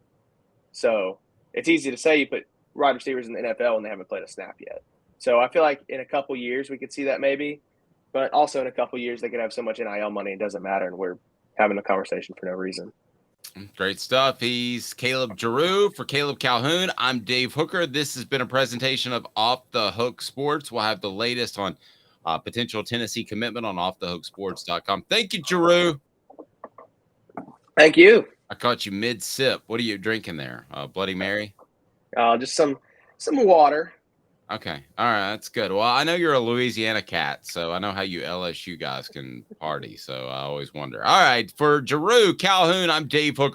So it's easy to say you put wide receivers in the NFL and they haven't played a snap yet. So I feel like in a couple years we could see that maybe. But also in a couple years, they could have so much NIL money, it doesn't matter, and we're having a conversation for no reason. Great stuff. He's Caleb Jarreau for Caleb Calhoun. I'm Dave Hooker. This has been a presentation of Off the Hook Sports. We'll have the latest on potential Tennessee commitment on offthehooksports.com. Thank you, Jarreau. Thank you. I caught you mid-sip. What are you drinking there? Bloody Mary? Just some water. Okay. All right. That's good. Well, I know you're a Louisiana cat, so I know how you LSU guys can party. So I always wonder. All right. For Jarreau Calhoun, I'm Dave Hooker.